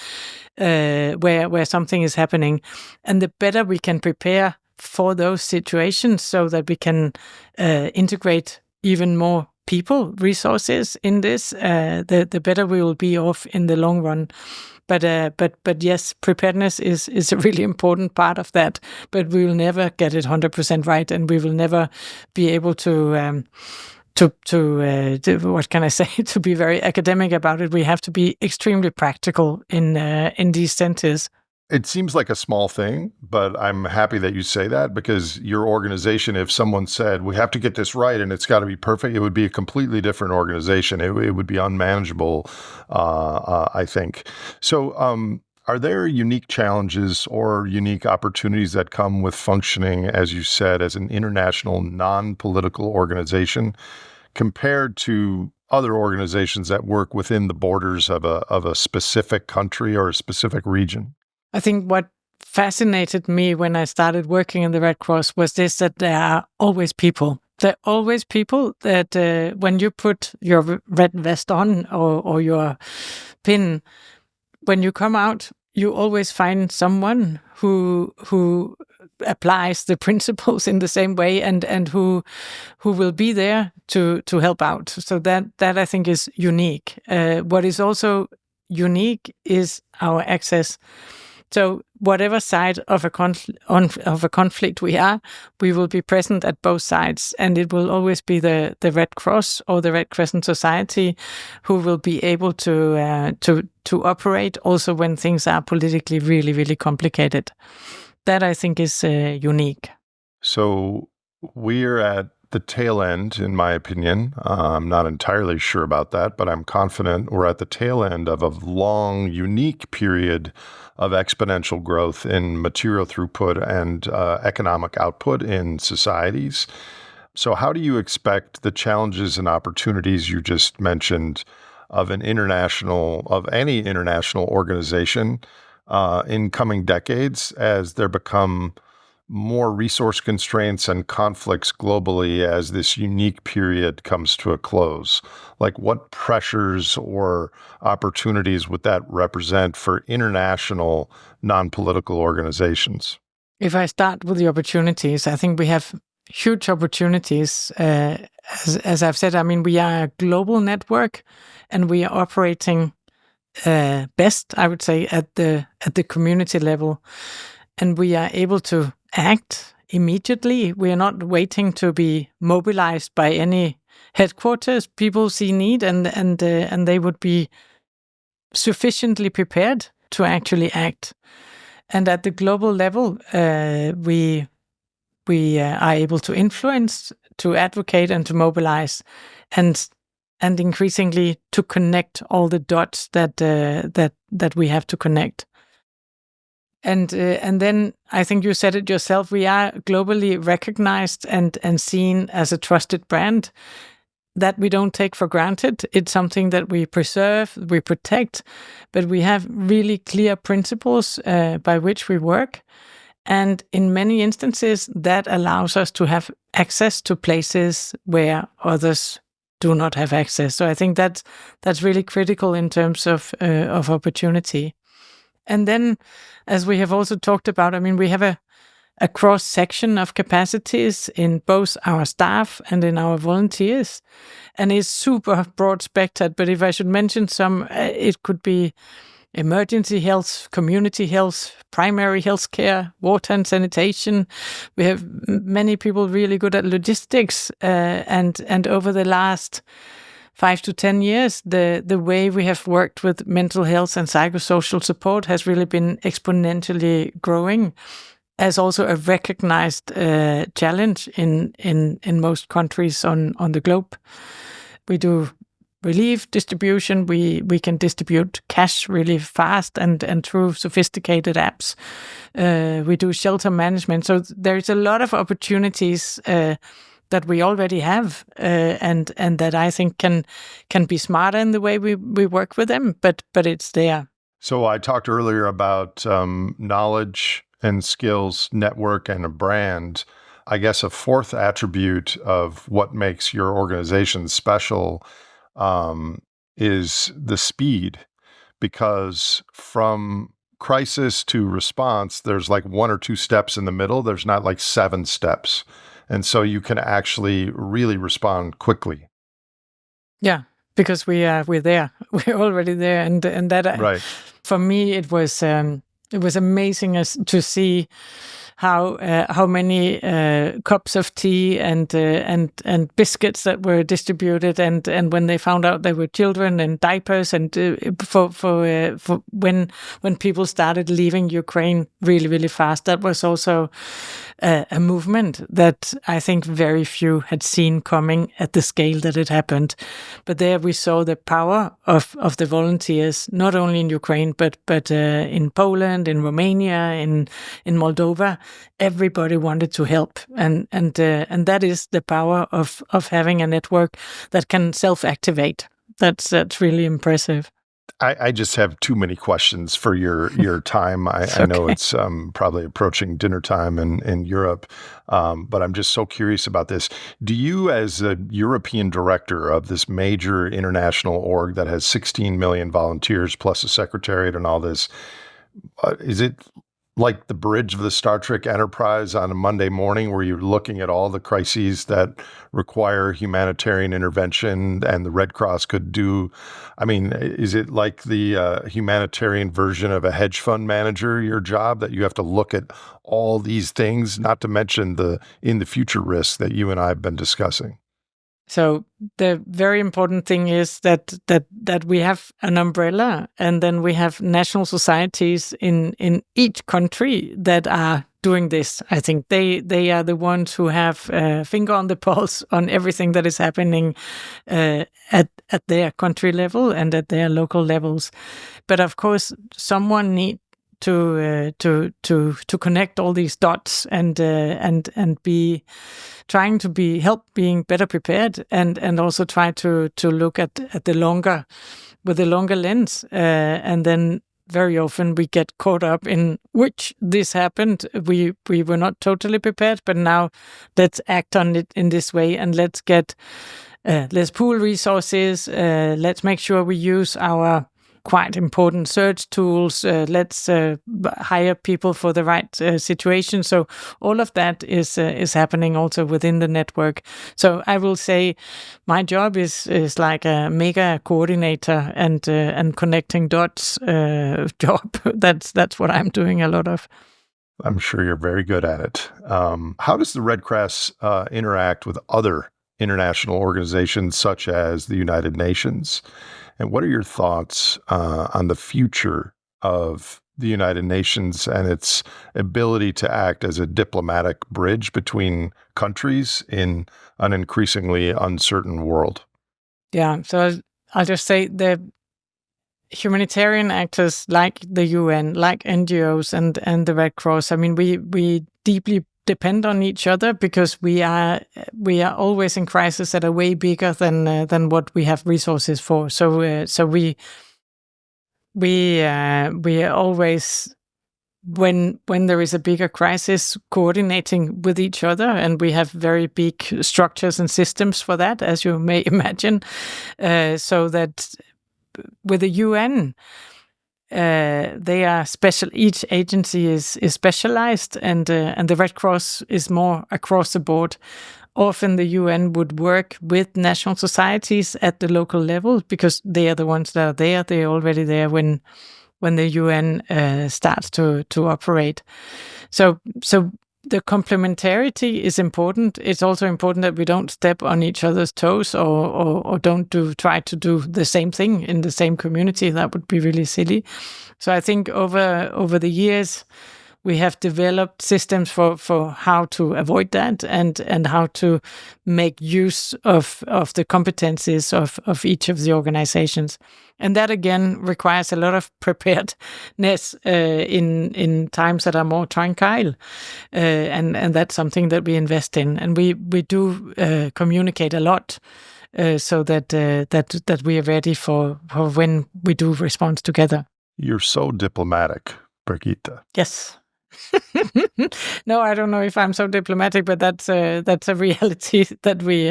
where something is happening, and the better we can prepare for those situations, so that we can integrate even more people, resources in this, the better we will be off in the long run. But yes, preparedness is a really important part of that. But we will never get it 100% right, and we will never be able to what can I say? To be very academic about it. We have to be extremely practical in these centers. It seems like a small thing, but I'm happy that you say that, because your organization, if someone said, we have to get this right and it's got to be perfect, it would be a completely different organization. It would be unmanageable, I think. So are there unique challenges or unique opportunities that come with functioning, as you said, as an international non-political organization compared to other organizations that work within the borders of a specific country or a specific region? I think what fascinated me when I started working in the Red Cross was this, that there are always people. There are always people that when you put your red vest on or your pin, when you come out, you always find someone who applies the principles in the same way and who will be there to help out. So that I think is unique. What is also unique is our access. So whatever side of a conflict we are, we will be present at both sides, and it will always be the Red Cross or the Red Crescent Society who will be able to operate also when things are politically really, really complicated. That I think is unique. So we're at the tail end, in my opinion. I'm not entirely sure about that, but I'm confident we're at the tail end of a long, unique period of exponential growth in material throughput and economic output in societies. So how do you expect the challenges and opportunities you just mentioned of any international organization in coming decades as there become more resource constraints and conflicts globally as this unique period comes to a close? Like, what pressures or opportunities would that represent for international non-political organizations? If I start with the opportunities, I think we have huge opportunities. As I've said, I mean, we are a global network, and we are operating best, I would say, at the community level, and we are able to act immediately. We are not waiting to be mobilized by any headquarters. People see need, and they would be sufficiently prepared to actually act. And at the global level, we are able to influence, to advocate, and to mobilize, and increasingly to connect all the dots that we have to connect. And then I think you said it yourself, we are globally recognized and seen as a trusted brand that we don't take for granted. It's something that we preserve, we protect, but we have really clear principles by which we work. And in many instances, that allows us to have access to places where others do not have access. So I think that's really critical in terms of opportunity. And then, as we have also talked about, I mean, we have a cross-section of capacities in both our staff and in our volunteers, and it's super broad-spectred. But if I should mention some, it could be emergency health, community health, primary health care, water and sanitation. We have many people really good at logistics, and over the last 5 to 10 years, the way we have worked with mental health and psychosocial support has really been exponentially growing. as also a recognized challenge in most countries on the globe. We do relief distribution. We can distribute cash really fast and through sophisticated apps. We do shelter management. So there's a lot of opportunities that we already have, and that I think can be smarter in the way we work with them. But it's there. So I talked earlier about knowledge and skills, network, and a brand. I guess a fourth attribute of what makes your organization special is the speed, because from crisis to response, there's like 1 or 2 steps in the middle. There's not like 7 steps. And so you can actually really respond quickly. Yeah, because we're there. We're already there. And that, right. For me, it was amazing to see how many cups of tea and biscuits that were distributed, and when they found out they were children, and diapers, and for when people started leaving Ukraine really, really fast. That was also a movement that I think very few had seen coming at the scale that it happened. But there we saw the power of the volunteers, not only in Ukraine but in Poland, in Romania, in Moldova. Everybody wanted to help, and that is the power of having a network that can self-activate. That's really impressive. I just have too many questions for your time. I know it's probably approaching dinner time in Europe, but I'm just so curious about this. Do you, as a European director of this major international org that has 16 million volunteers plus a secretariat and all this, is it like the bridge of the Star Trek Enterprise on a Monday morning where you're looking at all the crises that require humanitarian intervention and the Red Cross could do? I mean, is it like the humanitarian version of a hedge fund manager, your job, that you have to look at all these things, not to mention the in the future risks that you and I have been discussing? So the very important thing is that we have an umbrella, and then we have national societies in each country that are doing this. I think they are the ones who have a finger on the pulse on everything that is happening at their country level and at their local levels. But of course, someone needs to connect all these dots and be trying to help being better prepared, and also try to look at the longer with a longer lens, and then very often we get caught up in which this happened. We were not totally prepared, but now let's act on it in this way, and let's pool resources. Let's make sure we use our quite important search tools. Let's hire people for the right situation. So all of that is happening also within the network. So I will say my job is like a mega coordinator and connecting dots job. That's what I'm doing a lot of. I'm sure you're very good at it. How does the Red Cross interact with other international organizations such as the United Nations? And what are your thoughts on the future of the United Nations and its ability to act as a diplomatic bridge between countries in an increasingly uncertain world? Yeah, so I'll just say the humanitarian actors like the UN, like NGOs and the Red Cross, I mean, we deeply depend on each other, because we are always in crisis that are way bigger than what we have resources for. So we are always, when there is a bigger crisis, coordinating with each other, and we have very big structures and systems for that, as you may imagine. So that with the UN, they are special. Each agency is specialized, and the Red Cross is more across the board. Often the UN would work with national societies at the local level, because they are the ones that are there. They're already there when the UN starts to operate. So the complementarity is important. It's also important that we don't step on each other's toes or don't try to do the same thing in the same community. That would be really silly. So I think over the years, We have developed systems for how to avoid that and how to make use of the competencies of each of the organizations. And that, again, requires a lot of preparedness in times that are more tranquil. And that's something that we invest in. And we do communicate a lot so that we are ready for when we do respond together. You're so diplomatic, Birgitte. Yes. No, I don't know if I'm so diplomatic, but that's a reality that we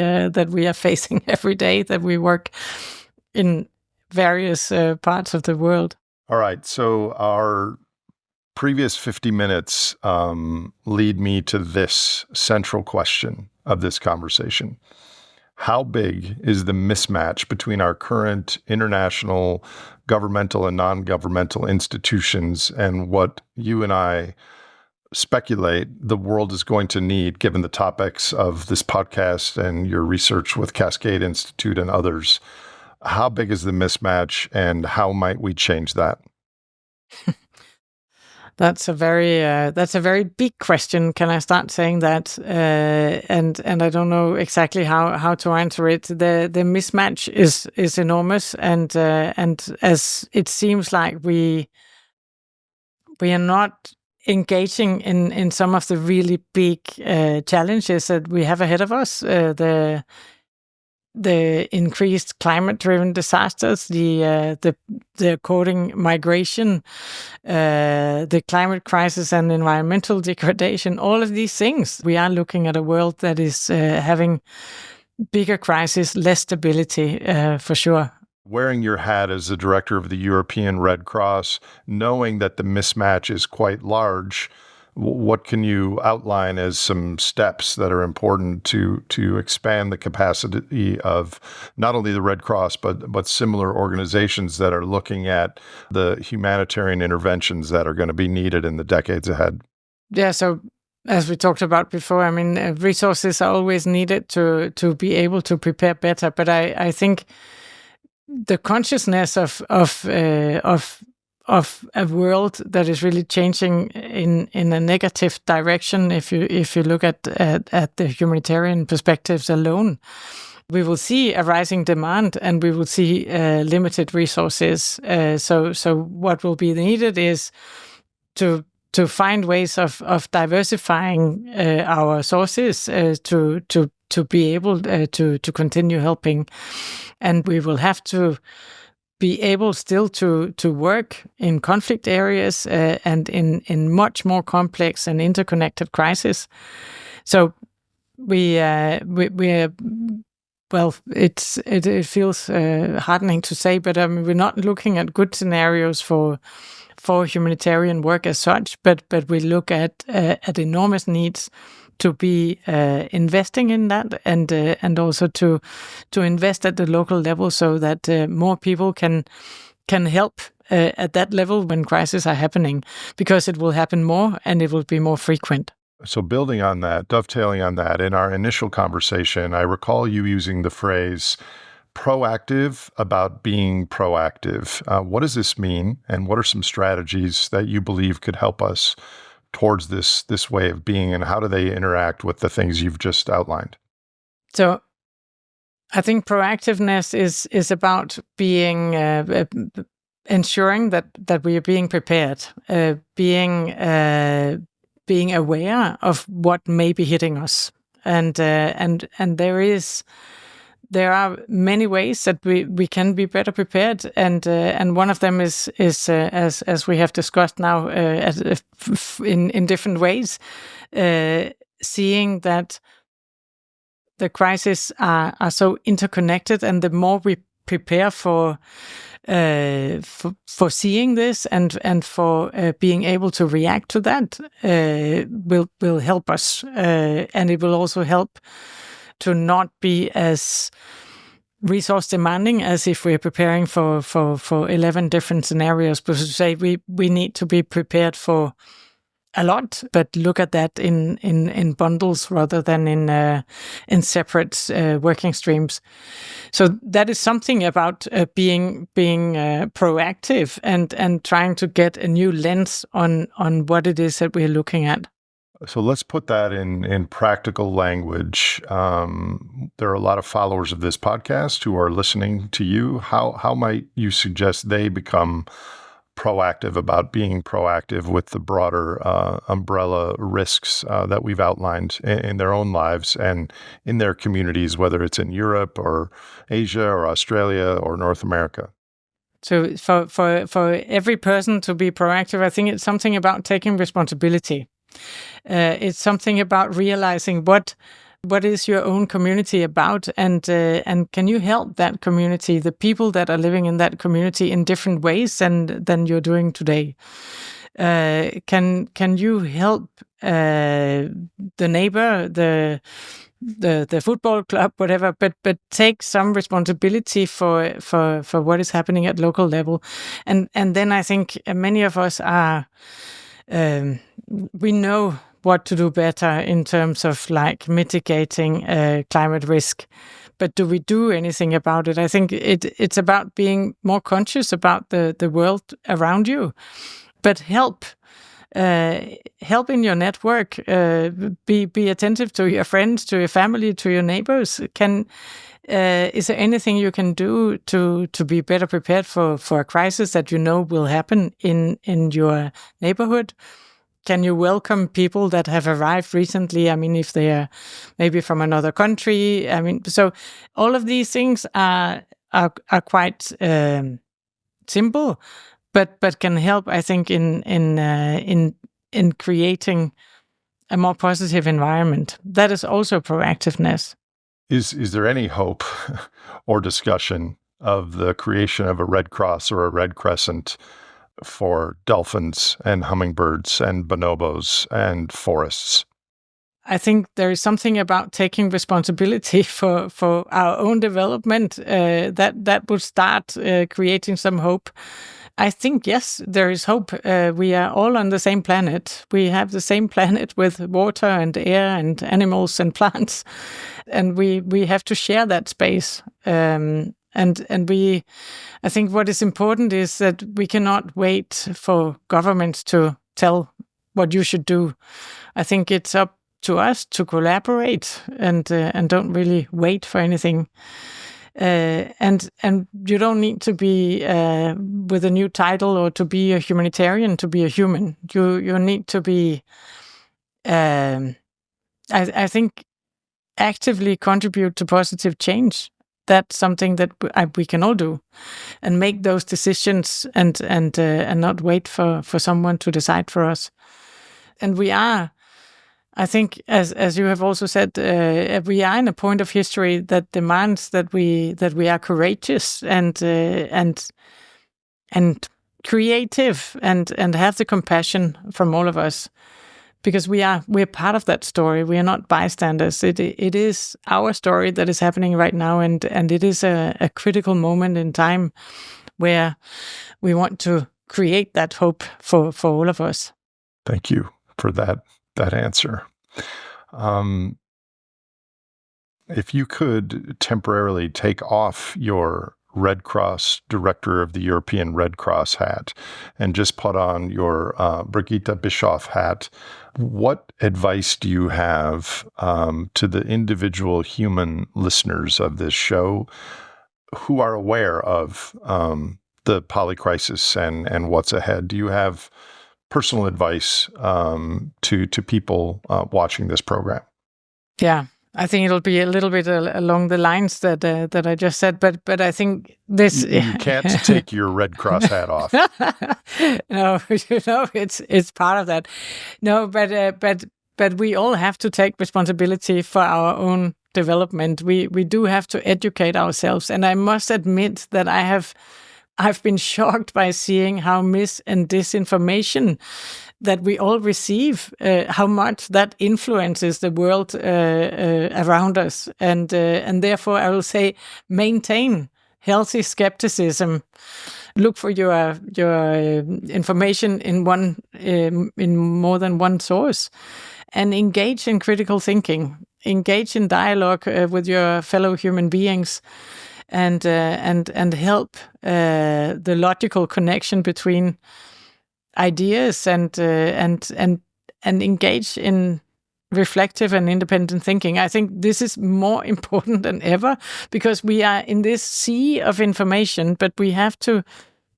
are facing every day, that we work in various parts of the world. All right. So our previous 50 minutes lead me to this central question of this conversation. How big is the mismatch between our current international governmental and non-governmental institutions and what you and I speculate the world is going to need, given the topics of this podcast and your research with Cascade Institute and others? How big is the mismatch, and how might we change that? That's a very big question. Can I start saying that? And I don't know exactly how to answer it. The mismatch is enormous, and as it seems like we are not engaging in some of the really big challenges that we have ahead of us. The increased climate-driven disasters, the according migration, the climate crisis and environmental degradation, all of these things. We are looking at a world that is having bigger crises, less stability, for sure. Wearing your hat as the director of the European Red Cross, knowing that the mismatch is quite large, what can you outline as some steps that are important to expand the capacity of not only the Red Cross, but similar organizations that are looking at the humanitarian interventions that are going to be needed in the decades ahead? Yeah, so as we talked about before, I mean, resources are always needed to be able to prepare better. But I think the consciousness of a world that is really changing in a negative direction, if you look at the humanitarian perspectives alone, we will see a rising demand and we will see limited resources. So what will be needed is to find ways of diversifying our sources to be able to continue helping, and we will have to be able still to work in conflict areas and in much more complex and interconnected crises. So we well, it feels heartening to say, but we're not looking at good scenarios for humanitarian work as such, but we look at enormous needs to be investing in that, and also to invest at the local level so that more people can help at that level when crises are happening, because it will happen more and it will be more frequent. So building on that, dovetailing on that, in our initial conversation, I recall you using the phrase proactive about being proactive. What does this mean, and what are some strategies that you believe could help us towards this way of being, and how do they interact with the things you've just outlined? So I think proactiveness is about being ensuring that we are being prepared, being aware of what may be hitting us, and there are many ways that we can be better prepared, and one of them is as we have discussed now in different ways, seeing that the crises are so interconnected, and the more we prepare for seeing this and for being able to react to that, will help us, and it will also help to not be as resource demanding as if we're preparing for 11 different scenarios, but to say we need to be prepared for a lot, but look at that in bundles rather than in separate working streams. So that is something about being proactive and trying to get a new lens on what it is that we're looking at. So let's put that in practical language. There are a lot of followers of this podcast who are listening to you. How might you suggest they become proactive about being proactive with the broader umbrella risks that we've outlined in their own lives and in their communities, whether it's in Europe or Asia or Australia or North America? So for every person to be proactive, I think it's something about taking responsibility. It's something about realizing what is your own community about, and can you help that community, the people that are living in that community, in different ways than you're doing today? Can you help the neighbor, the football club, whatever, but take some responsibility for what is happening at local level, and then I think many of us are. We know what to do better in terms of like mitigating climate risk, but do we do anything about it? I think it's about being more conscious about the world around you, but help in your network. Be attentive to your friends, to your family, to your neighbors. Is there anything you can do to be better prepared for a crisis that you know will happen in your neighborhood? Can you welcome people that have arrived recently? I mean, if they are maybe from another country. I mean, so all of these things are quite simple, but can help, I think, in creating a more positive environment. That is also proactiveness. Is there any hope or discussion of the creation of a Red Cross or a Red Crescent for dolphins and hummingbirds and bonobos and forests? I think there is something about taking responsibility for our own development that would start creating some hope. I think, yes, there is hope. We are all on the same planet. We have the same planet with water and air and animals and plants, and we have to share that space. I think what is important is that we cannot wait for governments to tell what you should do. I think it's up to us to collaborate and don't really wait for anything. And you don't need to be with a new title or to be a humanitarian to be a human. You need to be, I think, actively contribute to positive change. That's something that we can all do, and make those decisions and not wait for someone to decide for us. And we are, I think, as you have also said, we are in a point of history that demands that we are courageous and creative and have the compassion from all of us, because we're part of that story. We are not bystanders. It is our story that is happening right now, and it is a critical moment in time where we want to create that hope for all of us. Thank you for that answer. If you could temporarily take off your Red Cross Director of the European Red Cross hat and just put on your Birgitte Bischoff hat, what advice do you have to the individual human listeners of this show who are aware of the polycrisis and what's ahead? Do you have personal advice to people watching this program? Yeah. I think it'll be a little bit along the lines that I just said, but I think this you can't take your Red Cross hat off. No, it's part of that. No, but we all have to take responsibility for our own development. We do have to educate ourselves, and I must admit that I've been shocked by seeing how mis and disinformation that we all receive, how much that influences the world around us. And therefore, I will say, maintain healthy skepticism look for your information in in more than one source, and engage in critical thinking, engage in dialogue with your fellow human beings, and help the logical connection between ideas, and engage in reflective and independent thinking. I think this is more important than ever, because we are in this sea of information, but we have to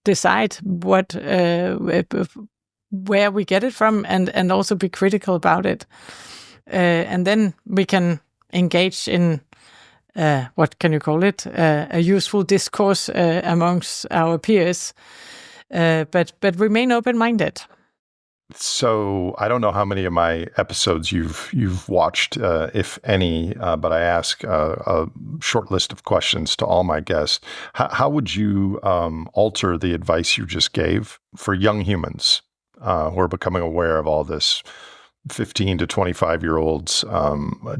decide where we get it from, and also be critical about it. And then we can engage in what can you call it? A useful discourse amongst our peers, but remain open-minded. So I don't know how many of my episodes you've watched, if any, but I ask a short list of questions to all my guests. How would you alter the advice you just gave for young humans who are becoming aware of all this, 15 to 25-year-olds?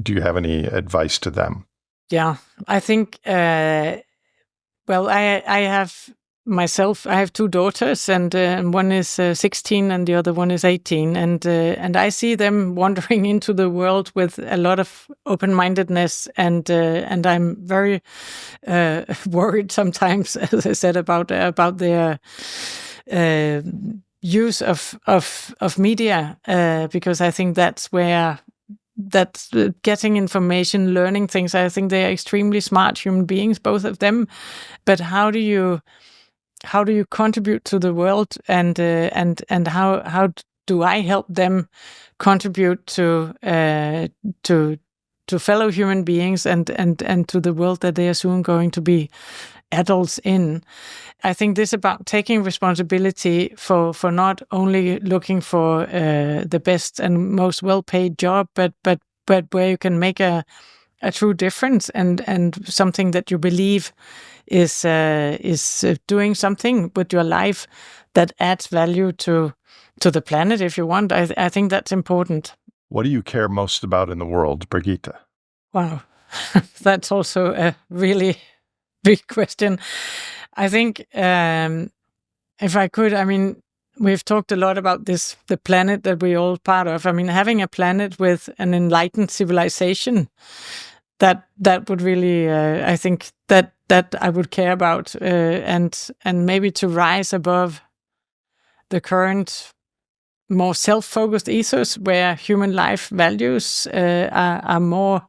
Do you have any advice to them? Yeah, I think, well, I have myself, I have two daughters, and one is 16 and the other one is 18, and I see them wandering into the world with a lot of open-mindedness, and I'm very worried sometimes, as I said, about their use of media, because I think that's getting information, learning things. I think they are extremely smart human beings, both of them, but how do you contribute to the world, and how do I help them contribute to fellow human beings, and to the world that they are soon going to be adults in? I think this is about taking responsibility for not only looking for the best and most well-paid job, but where you can make a true difference, and something that you believe is doing something with your life that adds value to the planet, if you want. I think that's important. What do you care most about in the world, Birgitte? Wow, that's also a really big question. I think, if I could, I mean, we've talked a lot about this, the planet that we're all part of. I mean, having a planet with an enlightened civilization, that would really, I think that I would care about, and maybe to rise above the current more self-focused ethos, where human life values are more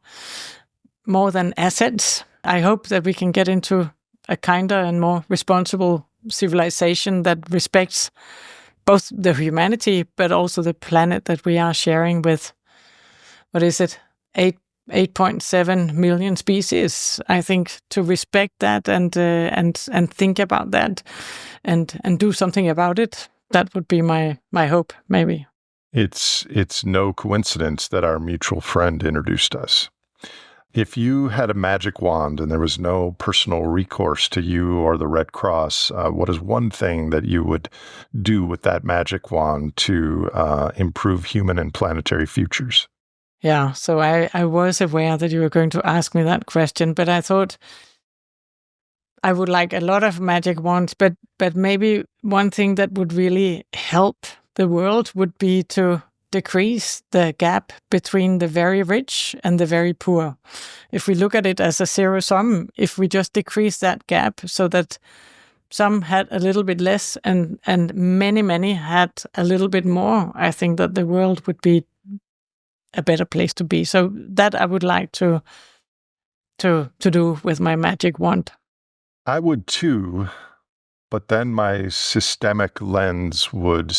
than assets. I hope that we can get into a kinder and more responsible civilization that respects both the humanity, but also the planet that we are sharing with, what is it, 8.7 million species. I think to respect that, and think about that, and do something about it, that would be my hope, maybe. It's no coincidence that our mutual friend introduced us. If you had a magic wand and there was no personal recourse to you or the Red Cross, what is one thing that you would do with that magic wand to improve human and planetary futures? Yeah, so I was aware that you were going to ask me that question, but I thought I would like a lot of magic wands, but maybe one thing that would really help the world would be to decrease the gap between the very rich and the very poor. If we look at it as a zero sum, if we just decrease that gap so that some had a little bit less and many had a little bit more, I think that the world would be a better place to be. So that I would like to do with my magic wand. I would too, but then my systemic lens would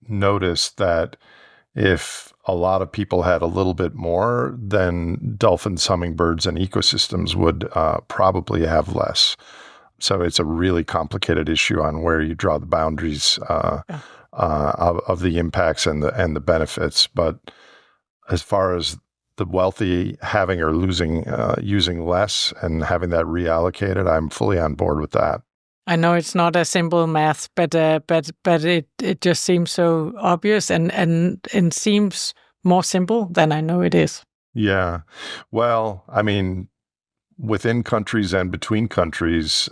notice that if a lot of people had a little bit more, then dolphins, hummingbirds, and ecosystems would probably have less. So it's a really complicated issue on where you draw the boundaries of the impacts and the benefits. But as far as the wealthy having or losing, using less and having that reallocated, I'm fully on board with that. I know it's not a simple math, but it just seems so obvious and seems more simple than I know it is. Yeah. Well, I mean, within countries and between countries,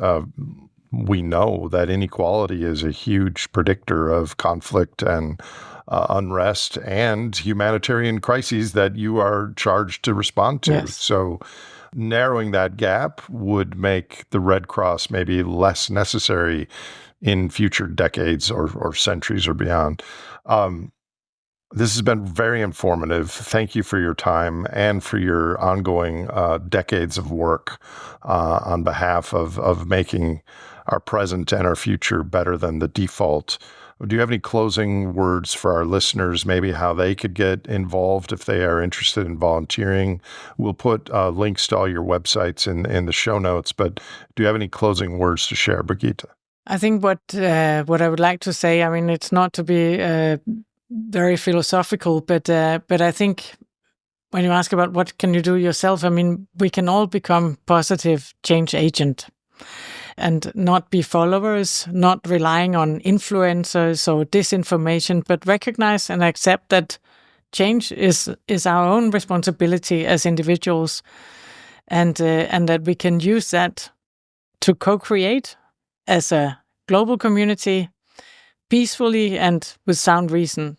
we know that inequality is a huge predictor of conflict and unrest and humanitarian crises that you are charged to respond to. Yes. So narrowing that gap would make the Red Cross maybe less necessary in future decades or centuries or beyond. This has been very informative. Thank you for your time and for your ongoing decades of work on behalf of making our present and our future better than the default. Do you have any closing words for our listeners, maybe how they could get involved if they are interested in volunteering? We'll put links to all your websites in the show notes, but do you have any closing words to share, Birgitte? I think what I would like to say, I mean, it's not to be very philosophical, but I think when you ask about what can you do yourself, I mean, we can all become positive change agent and not be followers, not relying on influencers or disinformation, but recognize and accept that change is our own responsibility as individuals, and that we can use that to co-create as a global community peacefully and with sound reason.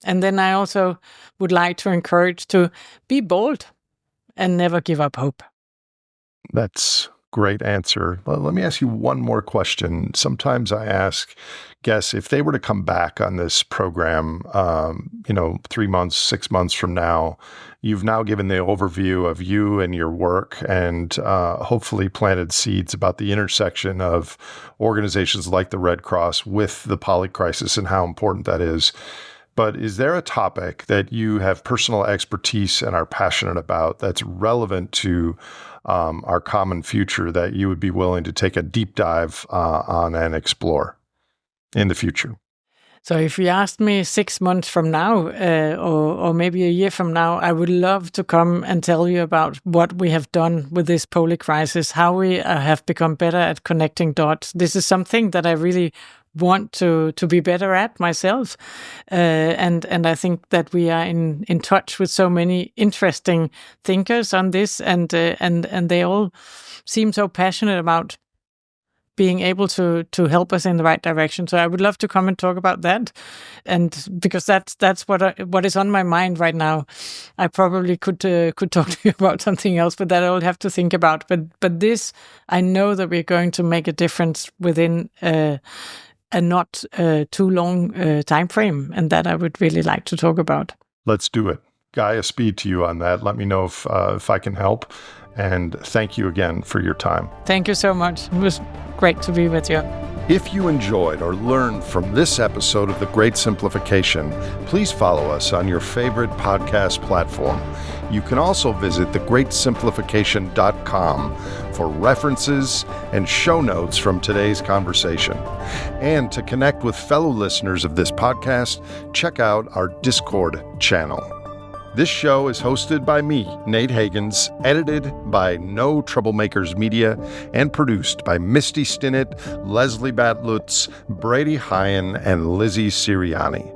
And then I also would like to encourage to be bold and never give up hope. That's great answer. Well, let me ask you one more question. Sometimes I ask guests if they were to come back on this program, 3 months, 6 months from now. You've now given the overview of you and your work and hopefully planted seeds about the intersection of organizations like the Red Cross with the polycrisis and how important that is. But is there a topic that you have personal expertise and are passionate about that's relevant to our common future that you would be willing to take a deep dive on and explore in the future? So if you asked me 6 months from now, or maybe a year from now, I would love to come and tell you about what we have done with this polycrisis, how we have become better at connecting dots. This is something that I really want to be better at myself, and I think that we are in touch with so many interesting thinkers on this, and they all seem so passionate about being able to help us in the right direction. So I would love to come and talk about that, and because that's what is on my mind right now. I probably could talk to you about something else, but that I will have to think about. But this, I know that we're going to make a difference within a not too long time frame, and that I would really like to talk about. Let's do it. Gaia speed to you on that. Let me know if I can help. And thank you again for your time. Thank you so much. It was great to be with you. If you enjoyed or learned from this episode of The Great Simplification, please follow us on your favorite podcast platform. You can also visit thegreatsimplification.com for references and show notes from today's conversation. And to connect with fellow listeners of this podcast, check out our Discord channel. This show is hosted by me, Nate Hagens, edited by No Troublemakers Media, and produced by Misty Stinnett, Leslie Batlutz, Brady Hyen, and Lizzie Siriani.